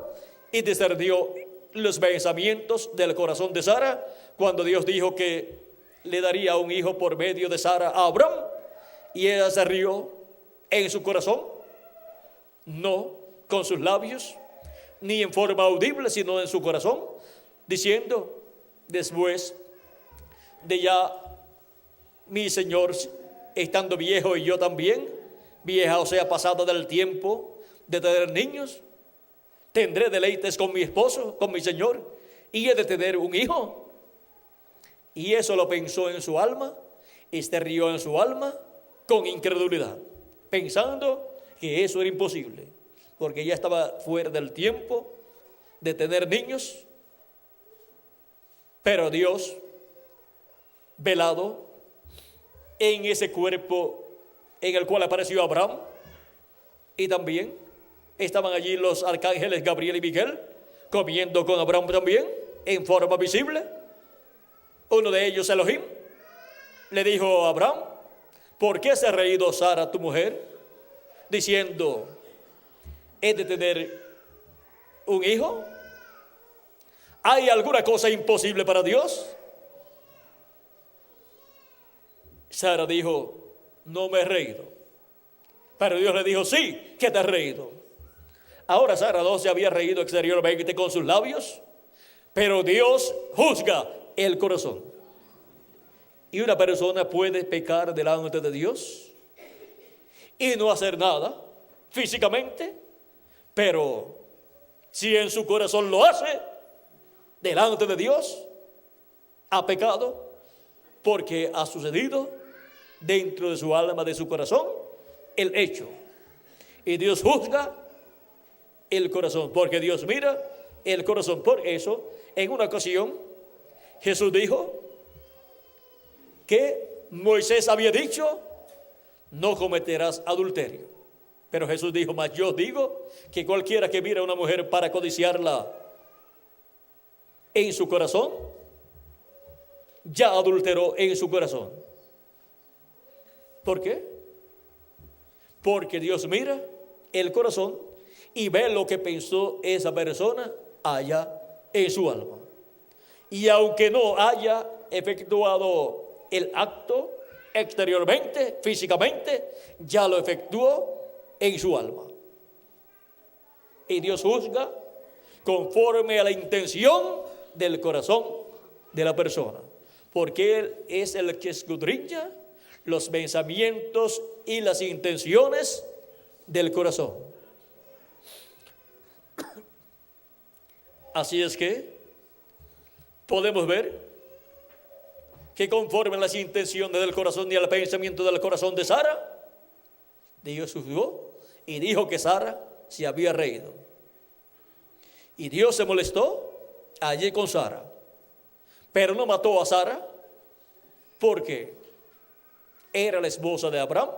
y discernió los pensamientos del corazón de Sara cuando Dios dijo que le daría un hijo por medio de Sara a Abraham, y ella se rió en su corazón, no con sus labios ni en forma audible, sino en su corazón, diciendo: después de ya mi Señor estando viejo y yo también, vieja, o sea, pasada del tiempo de tener niños, tendré deleites con mi esposo, con mi Señor, y he de tener un hijo. Y eso lo pensó en su alma, y se rió en su alma con incredulidad, pensando que eso era imposible, porque ya estaba fuera del tiempo de tener niños. Pero Dios, velado en ese cuerpo en el cual apareció Abraham, y también estaban allí los arcángeles Gabriel y Miguel, comiendo con Abraham también, en forma visible. Uno de ellos, Elohim, le dijo a Abraham: ¿por qué se ha reído Sara, tu mujer, diciendo, he de tener un hijo? ¿Hay alguna cosa imposible para Dios? Sara dijo: no me he reído. Pero Dios le dijo: sí, que te has reído. Ahora Sara no se había reído exteriormente con sus labios, pero Dios juzga el corazón. Y una persona puede pecar delante de Dios y no hacer nada físicamente, pero si en su corazón lo hace, delante de Dios ha pecado, porque ha sucedido dentro de su alma, de su corazón, el hecho. Y Dios juzga el corazón, porque Dios mira el corazón. Por eso, en una ocasión, Jesús dijo que Moisés había dicho: no cometerás adulterio. Pero Jesús dijo: mas yo digo que cualquiera que mira a una mujer para codiciarla en su corazón, ya adulteró en su corazón. ¿Por qué? Porque Dios mira el corazón y ve lo que pensó esa persona allá en su alma. Y aunque no haya efectuado el acto exteriormente, físicamente, ya lo efectuó en su alma. Y Dios juzga conforme a la intención del corazón de la persona, porque Él es el que escudriña los pensamientos y las intenciones del corazón. Así es que podemos ver que conforme a las intenciones del corazón y al pensamiento del corazón de Sara, Dios juzgó y dijo que Sara se había reído. Y Dios se molestó allí con Sara, pero no mató a Sara, porque era la esposa de Abraham,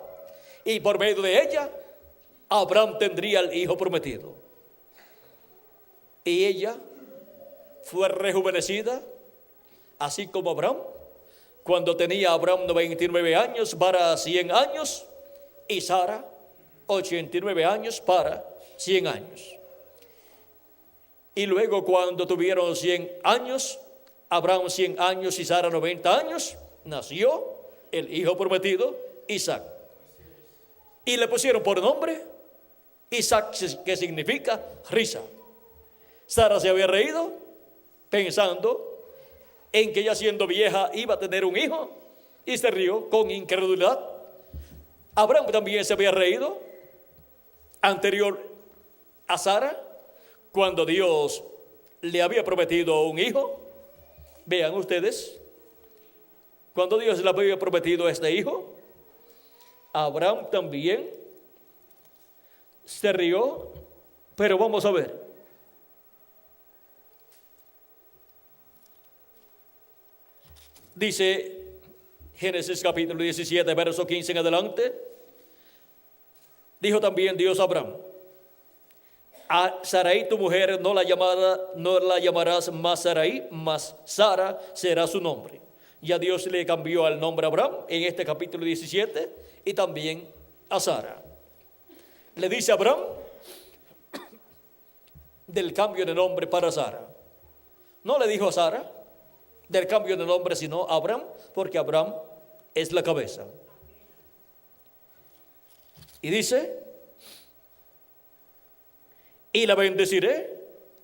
y por medio de ella Abraham tendría el hijo prometido. Y ella fue rejuvenecida, así como Abraham, cuando tenía Abraham 99 años para 100 años, y Sara 89 años para 100 años. Y luego, cuando tuvieron 100 años, Abraham 100 años y Sara 90 años, nació el hijo prometido, Isaac. Y le pusieron por nombre Isaac, que significa risa. Sara se había reído pensando en que ya siendo vieja iba a tener un hijo, y se rió con incredulidad. Abraham también se había reído anterior a Sara, cuando Dios le había prometido un hijo. Vean ustedes, cuando Dios le había prometido a este hijo, Abraham también se rió. Pero vamos a ver, Dice Génesis capítulo 17, verso 15 en adelante. Dijo también Dios a Abraham: a Sarai tu mujer no la llamarás más Sarai, mas Sara será su nombre. Ya Dios le cambió el nombre a Abraham en este capítulo 17 y también a Sara. Le dice a Abraham del cambio de nombre para Sara. No le dijo a Sara del cambio de nombre, sino a Abraham, porque Abraham es la cabeza. Y dice: y la bendeciré,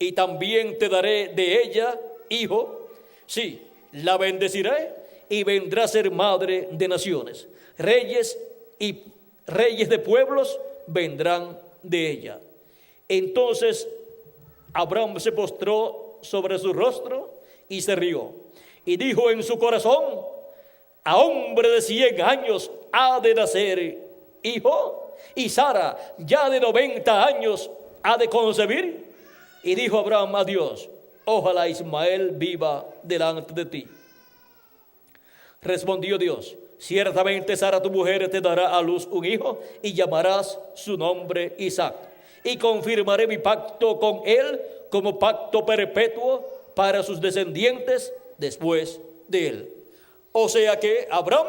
y también te daré de ella hijo. Sí, la bendeciré, y vendrá a ser madre de naciones. Reyes de pueblos vendrán de ella. Entonces Abraham se postró sobre su rostro y se rió. Y dijo en su corazón: a hombre de 100 años ha de nacer hijo, y Sara ya de 90 años ha de concebir. Y dijo Abraham a Dios: ojalá Ismael viva delante de ti. Respondió Dios: ciertamente Sara tu mujer te dará a luz un hijo, y llamarás su nombre Isaac. Y confirmaré mi pacto con él como pacto perpetuo para sus descendientes después de él. O sea que Abraham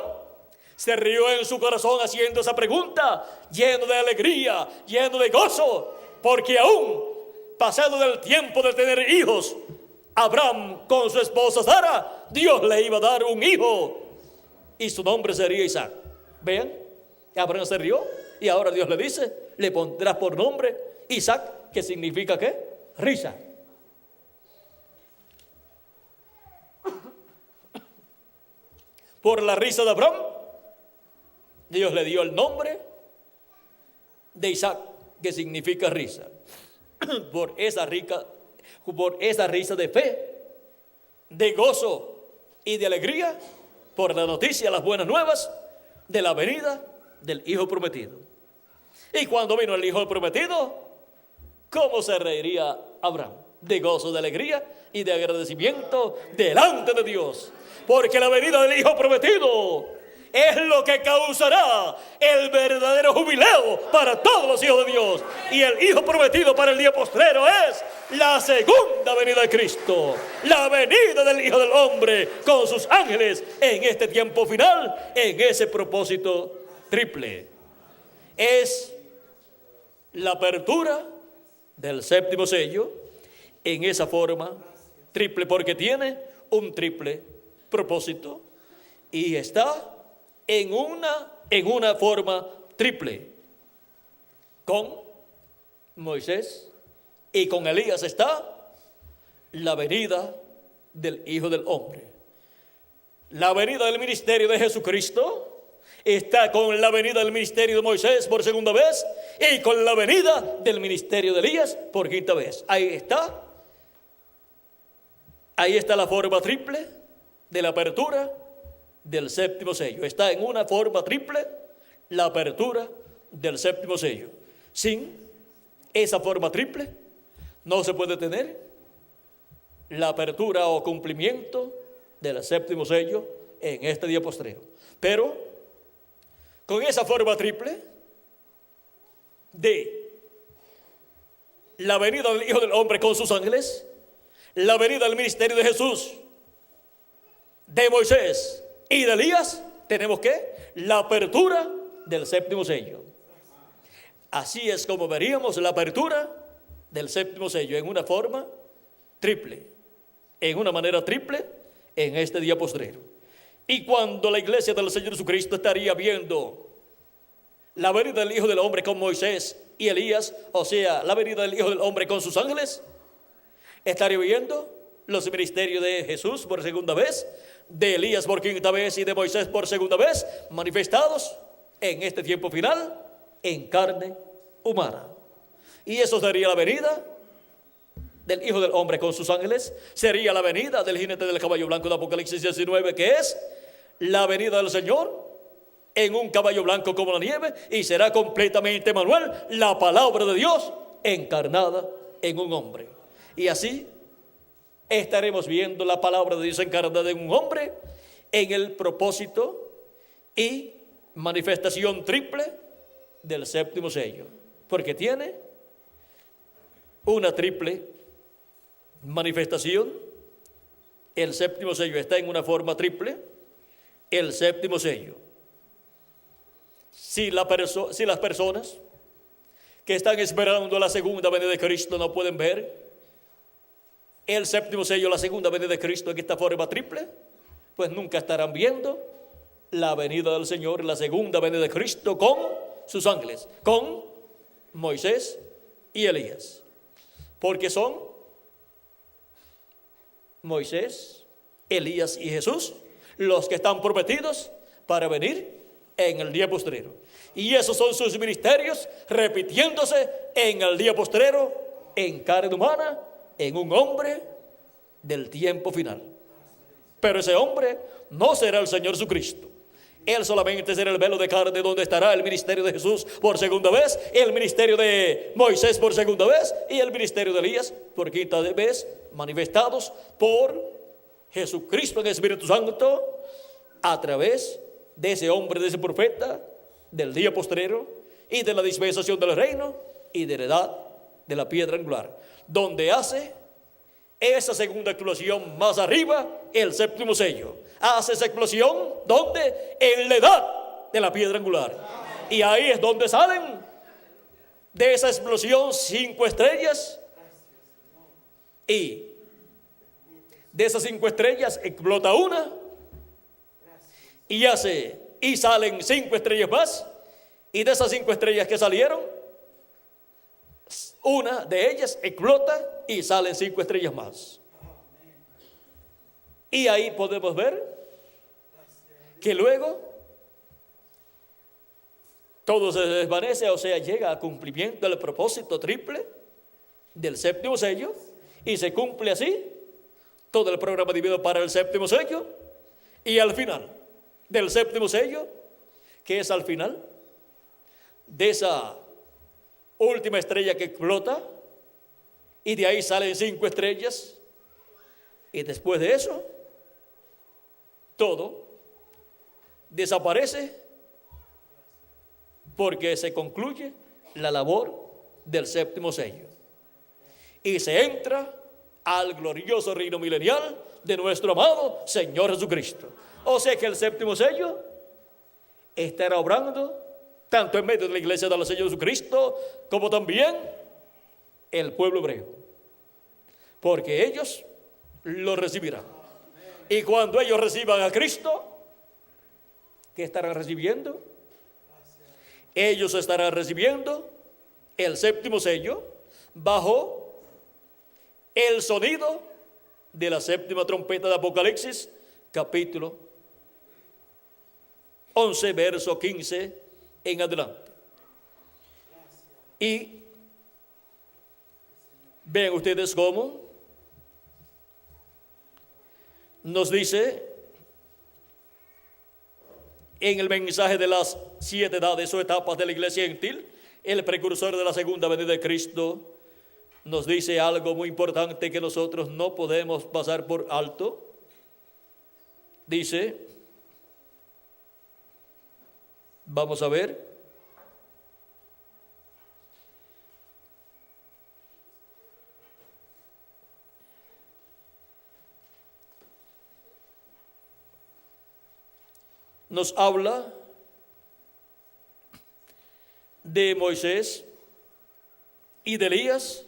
se rió en su corazón haciendo esa pregunta, lleno de alegría, lleno de gozo, porque aún pasado del tiempo de tener hijos, Abraham con su esposa Sara, Dios le iba a dar un hijo y su nombre sería Isaac. Vean, Abraham se rió y ahora Dios le dice: le pondrás por nombre Isaac, que significa ¿qué? Risa. Por la risa de Abraham, Dios le dio el nombre de Isaac, que significa risa. Por esa risa de fe, de gozo y de alegría, por la noticia, las buenas nuevas de la venida del Hijo prometido. Y cuando vino el Hijo prometido, ¿cómo se reiría Abraham? De gozo, de alegría y de agradecimiento delante de Dios. Porque la venida del Hijo prometido es lo que causará el verdadero jubileo para todos los hijos de Dios. Y el Hijo prometido para el día postrero es la segunda venida de Cristo, la venida del Hijo del Hombre con sus ángeles en este tiempo final, en ese propósito triple. Es la apertura del séptimo sello en esa forma triple, porque tiene un triple propósito y está en una forma triple. Con Moisés y con Elías está la venida del Hijo del Hombre. La venida del ministerio de Jesucristo está con la venida del ministerio de Moisés por segunda vez y con la venida del ministerio de Elías por quinta vez. Ahí está la forma triple de la apertura del séptimo sello. Está en una forma triple la apertura del séptimo sello. Sin esa forma triple no se puede tener la apertura o cumplimiento del séptimo sello en este día postrero. Pero con esa forma triple de la venida del Hijo del Hombre con sus ángeles, la venida del ministerio de Jesús, de Moisés y de Elías, tenemos que la apertura del séptimo sello. Así es como veríamos la apertura del séptimo sello en una forma triple, en una manera triple en este día postrero. Y cuando la iglesia del Señor Jesucristo estaría viendo la venida del Hijo del Hombre con Moisés y Elías, o sea, la venida del Hijo del Hombre con sus ángeles, estaría viendo los ministerios de Jesús por segunda vez, de Elías por quinta vez y de Moisés por segunda vez, manifestados en este tiempo final en carne humana. Y eso sería la venida del Hijo del Hombre con sus ángeles, sería la venida del jinete del caballo blanco de Apocalipsis 19, que es la venida del Señor en un caballo blanco como la nieve, y será completamente Manuel, la palabra de Dios encarnada en un hombre. Y así estaremos viendo la palabra de Dios encarnada en un hombre en el propósito y manifestación triple del séptimo sello, porque tiene una triple manifestación. El séptimo sello está en una forma triple. El séptimo sello, si las personas que están esperando la segunda venida de Cristo no pueden ver el séptimo sello, la segunda venida de Cristo en esta forma triple, pues nunca estarán viendo la venida del Señor, la segunda venida de Cristo con sus ángeles, con Moisés y Elías, porque son Moisés, Elías y Jesús los que están prometidos para venir en el día postrero. Y esos son sus ministerios repitiéndose en el día postrero, en carne humana, en un hombre del tiempo final. Pero ese hombre no será el Señor Jesucristo. Él solamente será el velo de carne donde estará el ministerio de Jesús por segunda vez, el ministerio de Moisés por segunda vez y el ministerio de Elías por quinta vez, manifestados por Jesucristo en el Espíritu Santo a través de ese hombre, de ese profeta del día postrero y de la dispensación del reino y de la edad de la piedra angular, donde hace esa segunda explosión más arriba, el séptimo sello. Hace esa explosión donde en la edad de la piedra angular. Y ahí es donde salen de esa explosión 5 estrellas. Y de esas 5 estrellas explota una y salen 5 estrellas más. Y de esas 5 estrellas que salieron, una de ellas explota y salen 5 estrellas más. Y ahí podemos ver que luego todo se desvanece, o sea, llega a cumplimiento el propósito triple del séptimo sello, y se cumple así todo el programa divino para el séptimo sello. Y al final del séptimo sello, que es al final de esa última estrella que explota, y de ahí salen 5 estrellas, y después de eso todo desaparece, porque se concluye la labor del séptimo sello y se entra al glorioso reino milenial de nuestro amado Señor Jesucristo. O sea que el séptimo sello estará obrando tanto en medio de la iglesia del Señor Jesucristo como también el pueblo hebreo, porque ellos lo recibirán. Y cuando ellos reciban a Cristo, ¿qué estarán recibiendo? Ellos estarán recibiendo el séptimo sello bajo el sonido de la séptima trompeta de Apocalipsis, capítulo 11, verso 15 en adelante. Y ven ustedes cómo nos dice en el mensaje de las 7 edades o etapas de la iglesia gentil, el precursor de la segunda venida de Cristo nos dice algo muy importante que nosotros no podemos pasar por alto. Dice, vamos a ver, nos habla de Moisés y de Elías,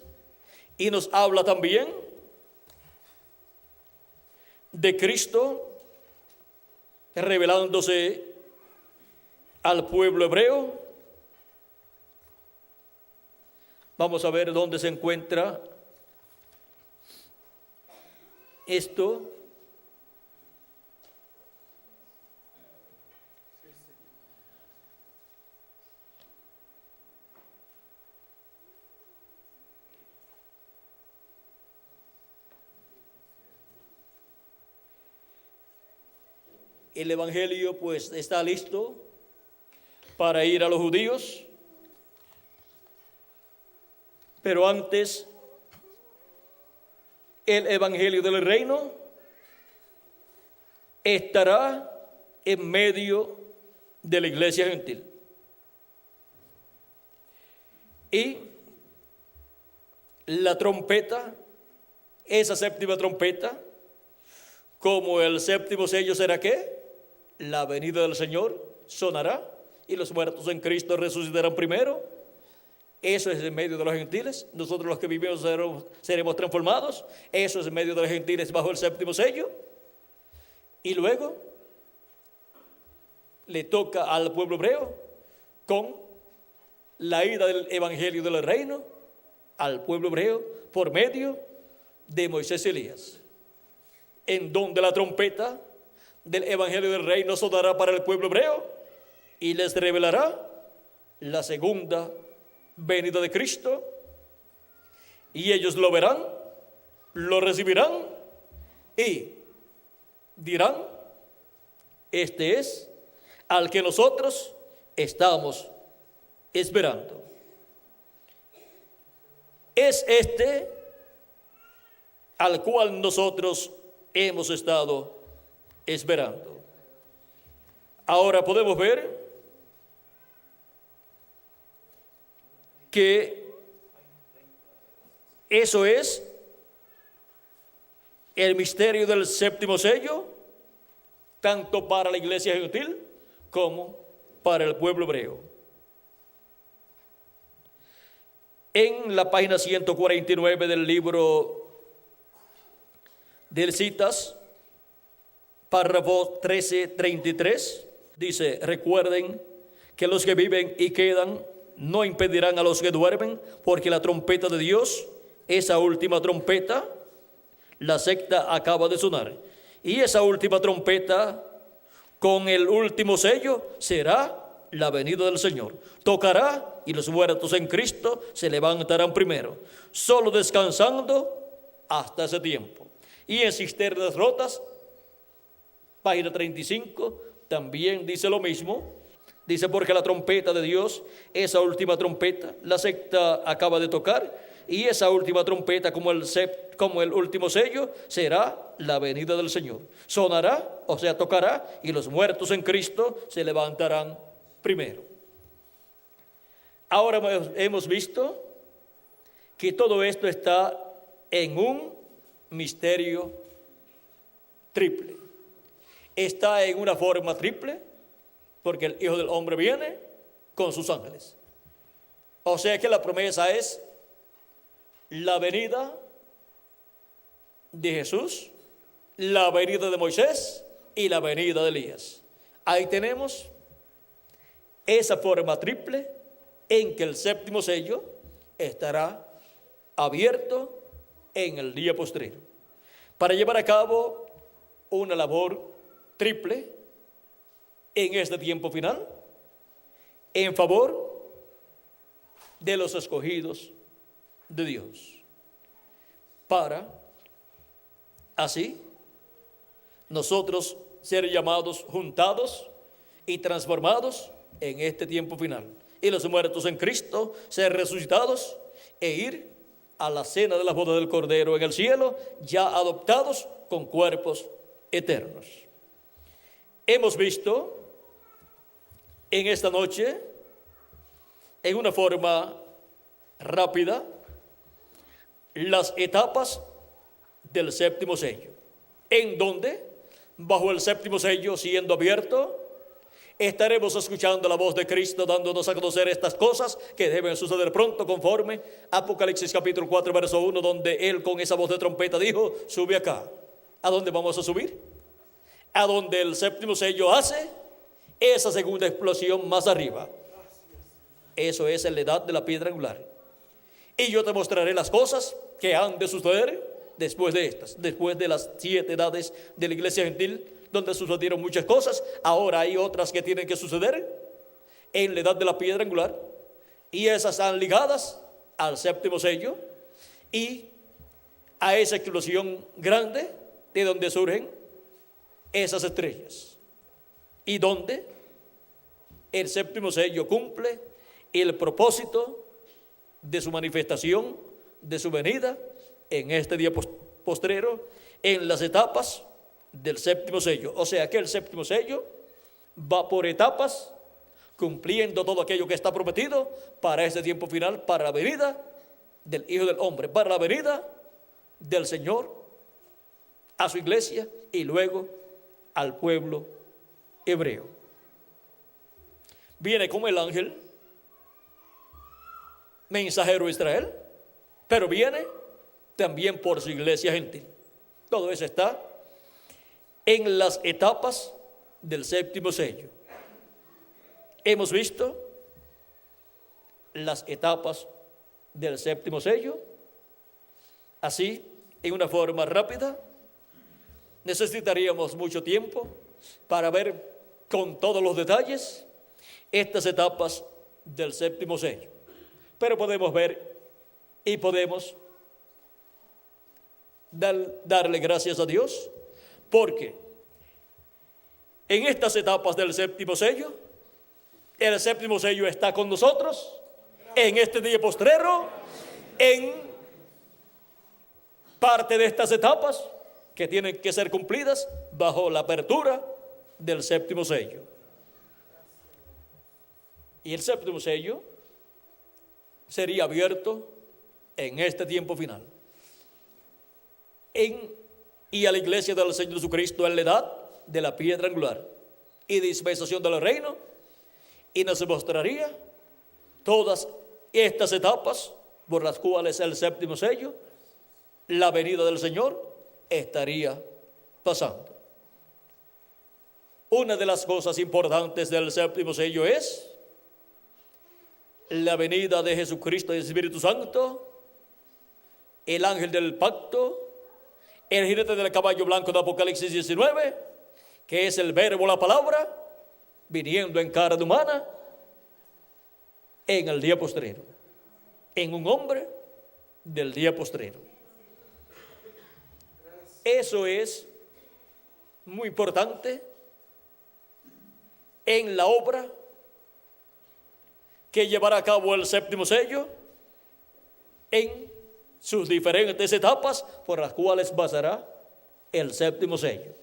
y nos habla también de Cristo revelándose al pueblo hebreo. Vamos a ver dónde se encuentra esto. El evangelio pues está listo para ir a los judíos, pero antes el evangelio del reino estará en medio de la iglesia gentil. Y la trompeta, esa séptima trompeta, como el séptimo sello será ¿qué? La venida del Señor sonará y los muertos en Cristo resucitarán primero. Eso es en medio de los gentiles. Nosotros los que vivimos seremos transformados. Eso es en medio de los gentiles bajo el séptimo sello. Y luego le toca al pueblo hebreo con la ida del evangelio del reino al pueblo hebreo por medio de Moisés y Elías, en donde la trompeta del evangelio del reino sonará para el pueblo hebreo y les revelará la segunda venida de Cristo, y ellos lo verán, lo recibirán y dirán: este es al que nosotros estamos esperando. Es este al cual nosotros hemos estado esperando. Ahora podemos ver que eso es el misterio del séptimo sello, tanto para la iglesia gentil como para el pueblo hebreo. En la página 149 del libro del Citas, párrafo 13:33, dice: recuerden que los que viven y quedan no impedirán a los que duermen, porque la trompeta de Dios, esa última trompeta, la sexta acaba de sonar. Y esa última trompeta, con el último sello, será la venida del Señor. Tocará y los muertos en Cristo se levantarán primero, solo descansando hasta ese tiempo. Y en Cisternas Rotas, página 35, también dice lo mismo. Dice: porque la trompeta de Dios, esa última trompeta, la sexta acaba de tocar, y esa última trompeta, como el último sello, será la venida del Señor. Sonará, o sea, tocará, y los muertos en Cristo se levantarán primero. Ahora hemos visto que todo esto está en un misterio triple. Está en una forma triple, porque el Hijo del Hombre viene con sus ángeles. O sea que la promesa es la venida de Jesús, la venida de Moisés y la venida de Elías. Ahí tenemos esa forma triple en que el séptimo sello estará abierto en el día postrero, para llevar a cabo una labor triple en este tiempo final, en favor de los escogidos de Dios, para así nosotros ser llamados, juntados y transformados en este tiempo final, y los muertos en Cristo ser resucitados e ir a la cena de la boda del Cordero en el cielo, ya adoptados con cuerpos eternos. Hemos visto en esta noche, en una forma rápida, las etapas del séptimo sello, en donde, bajo el séptimo sello siendo abierto, estaremos escuchando la voz de Cristo dándonos a conocer estas cosas que deben suceder pronto, conforme Apocalipsis capítulo 4 verso 1, donde Él con esa voz de trompeta dijo: sube acá. ¿A dónde vamos a subir? A donde el séptimo sello hace esa segunda explosión más arriba. Eso es en la edad de la piedra angular. Y yo te mostraré las cosas que han de suceder después de estas, después de las 7 edades de la iglesia gentil, donde sucedieron muchas cosas. Ahora hay otras que tienen que suceder en la edad de la piedra angular, y esas están ligadas al séptimo sello y a esa explosión grande de donde surgen esas estrellas, y donde el séptimo sello cumple el propósito de su manifestación, de su venida en este día postrero, en las etapas del séptimo sello. O sea que el séptimo sello va por etapas, cumpliendo todo aquello que está prometido para ese tiempo final, para la venida del Hijo del Hombre, para la venida del Señor a su iglesia y luego al pueblo hebreo. Viene como el ángel mensajero de Israel, pero viene también por su iglesia gentil. Todo eso está en las etapas del séptimo sello. Hemos visto las etapas del séptimo sello. Así, en una forma rápida, necesitaríamos mucho tiempo para ver con todos los detalles estas etapas del séptimo sello. Pero podemos ver y podemos darle gracias a Dios, porque en estas etapas del séptimo sello, el séptimo sello está con nosotros en este día postrero, en parte de estas etapas que tienen que ser cumplidas bajo la apertura del séptimo sello. Y el séptimo sello sería abierto en este tiempo final. Y a la iglesia del Señor Jesucristo en la edad de la piedra angular y dispensación del reino, y nos mostraría todas estas etapas por las cuales el séptimo sello, la venida del Señor, estaría pasando. Una de las cosas importantes del séptimo sello es la venida de Jesucristo y el Espíritu Santo, el ángel del pacto, el jinete del caballo blanco de Apocalipsis 19, que es el verbo, la palabra, viniendo en carne humana en el día postrero, en un hombre del día postrero. Eso es muy importante en la obra que llevará a cabo el séptimo sello en sus diferentes etapas por las cuales pasará el séptimo sello.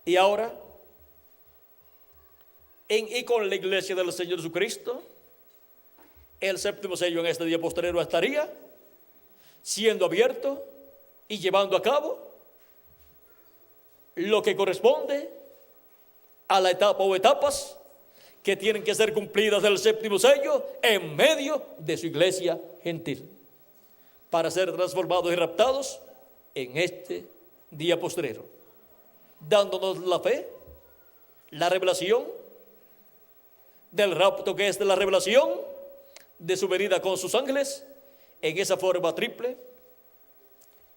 Y ahora, y con la iglesia del Señor Jesucristo, el séptimo sello en este día postrero estaría siendo abierto y llevando a cabo lo que corresponde a la etapa o etapas que tienen que ser cumplidas del séptimo sello en medio de su iglesia gentil, para ser transformados y raptados en este día postrero, dándonos la fe, la revelación del rapto, que es de la revelación de su venida con sus ángeles en esa forma triple,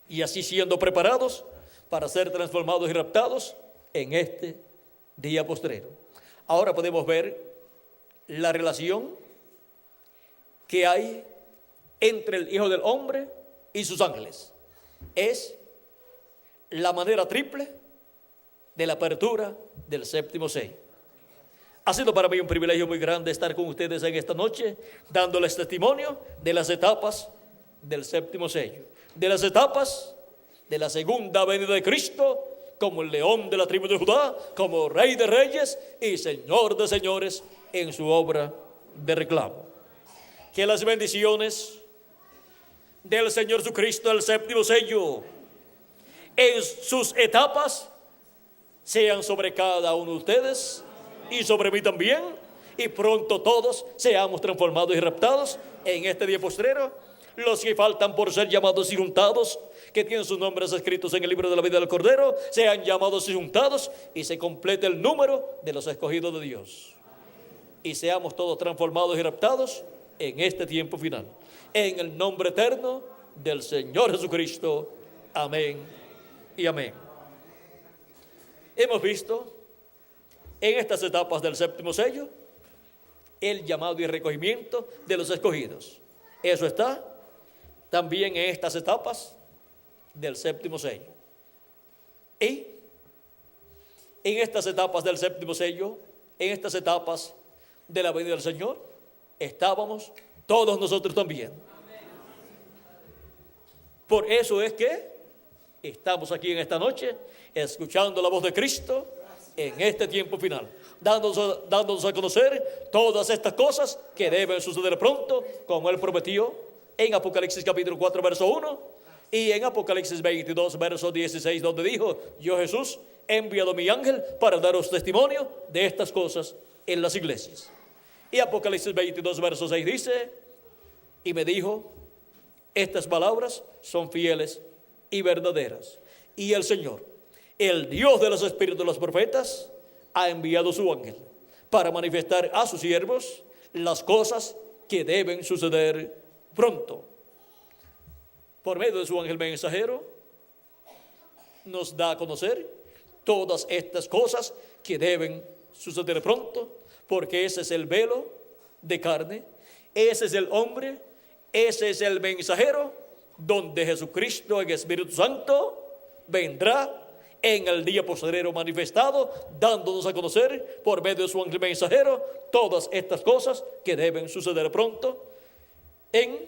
y así siendo preparados para ser transformados y raptados en este día postrero. Ahora podemos ver la relación que hay entre el Hijo del Hombre y sus ángeles. Es la manera triple de la apertura del séptimo sello. Ha sido para mí un privilegio muy grande estar con ustedes en esta noche, dándoles testimonio de las etapas del séptimo sello, de las etapas de la segunda venida de Cristo, como el león de la tribu de Judá, como Rey de Reyes y Señor de Señores en su obra de reclamo. Que las bendiciones del Señor Jesucristo, el séptimo sello, en sus etapas, sean sobre cada uno de ustedes y sobre mí también, y pronto todos seamos transformados y raptados en este día postrero. Los que faltan por ser llamados y juntados, que tienen sus nombres escritos en el libro de la vida del Cordero, sean llamados y juntados y se complete el número de los escogidos de Dios. Y seamos todos transformados y raptados en este tiempo final. En el nombre eterno del Señor Jesucristo. Amén y amén. Hemos visto en estas etapas del séptimo sello el llamado y recogimiento de los escogidos. Eso está también en estas etapas del séptimo sello. Y en estas etapas del séptimo sello, en estas etapas de la venida del Señor, estábamos todos nosotros también. Por eso es que estamos aquí en esta noche escuchando la voz de Cristo en este tiempo final, dándonos a conocer todas estas cosas que deben suceder pronto, como Él prometió en Apocalipsis capítulo 4, verso 1, y en Apocalipsis 22, verso 16, donde dijo: yo, Jesús, he enviado mi ángel para daros testimonio de estas cosas en las iglesias. Y Apocalipsis 22, verso 6 dice: y me dijo, estas palabras son fieles y verdaderas, y el Señor, el Dios de los espíritus de los profetas, ha enviado su ángel para manifestar a sus siervos las cosas que deben suceder pronto. Por medio de su ángel mensajero nos da a conocer todas estas cosas que deben suceder pronto, porque ese es el velo de carne, ese es el hombre, ese es el mensajero, donde Jesucristo en Espíritu Santo vendrá en el día postrero manifestado, dándonos a conocer por medio de su ángel mensajero todas estas cosas que deben suceder pronto en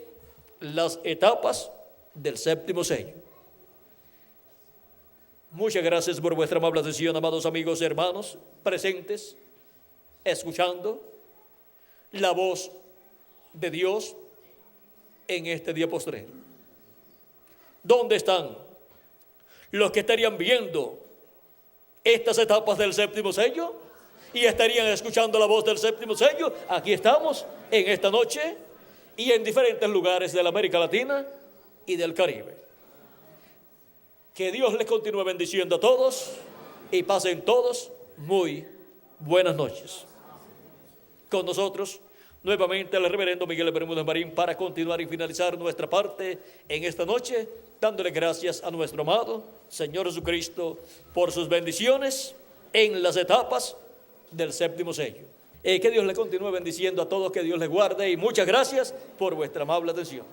las etapas del séptimo sello. Muchas gracias por vuestra amable atención, amados amigos y hermanos presentes, escuchando la voz de Dios en este día postrero. ¿Dónde están los que estarían viendo estas etapas del séptimo sello y estarían escuchando la voz del séptimo sello? Aquí estamos en esta noche y en diferentes lugares de la América Latina y del Caribe. Que Dios les continúe bendiciendo a todos y pasen todos muy buenas noches. Con nosotros nuevamente el reverendo Miguel Bermúdez Marín para continuar y finalizar nuestra parte en esta noche, dándole gracias a nuestro amado Señor Jesucristo por sus bendiciones en las etapas del séptimo sello. Que Dios le continúe bendiciendo a todos, que Dios les guarde y muchas gracias por vuestra amable atención.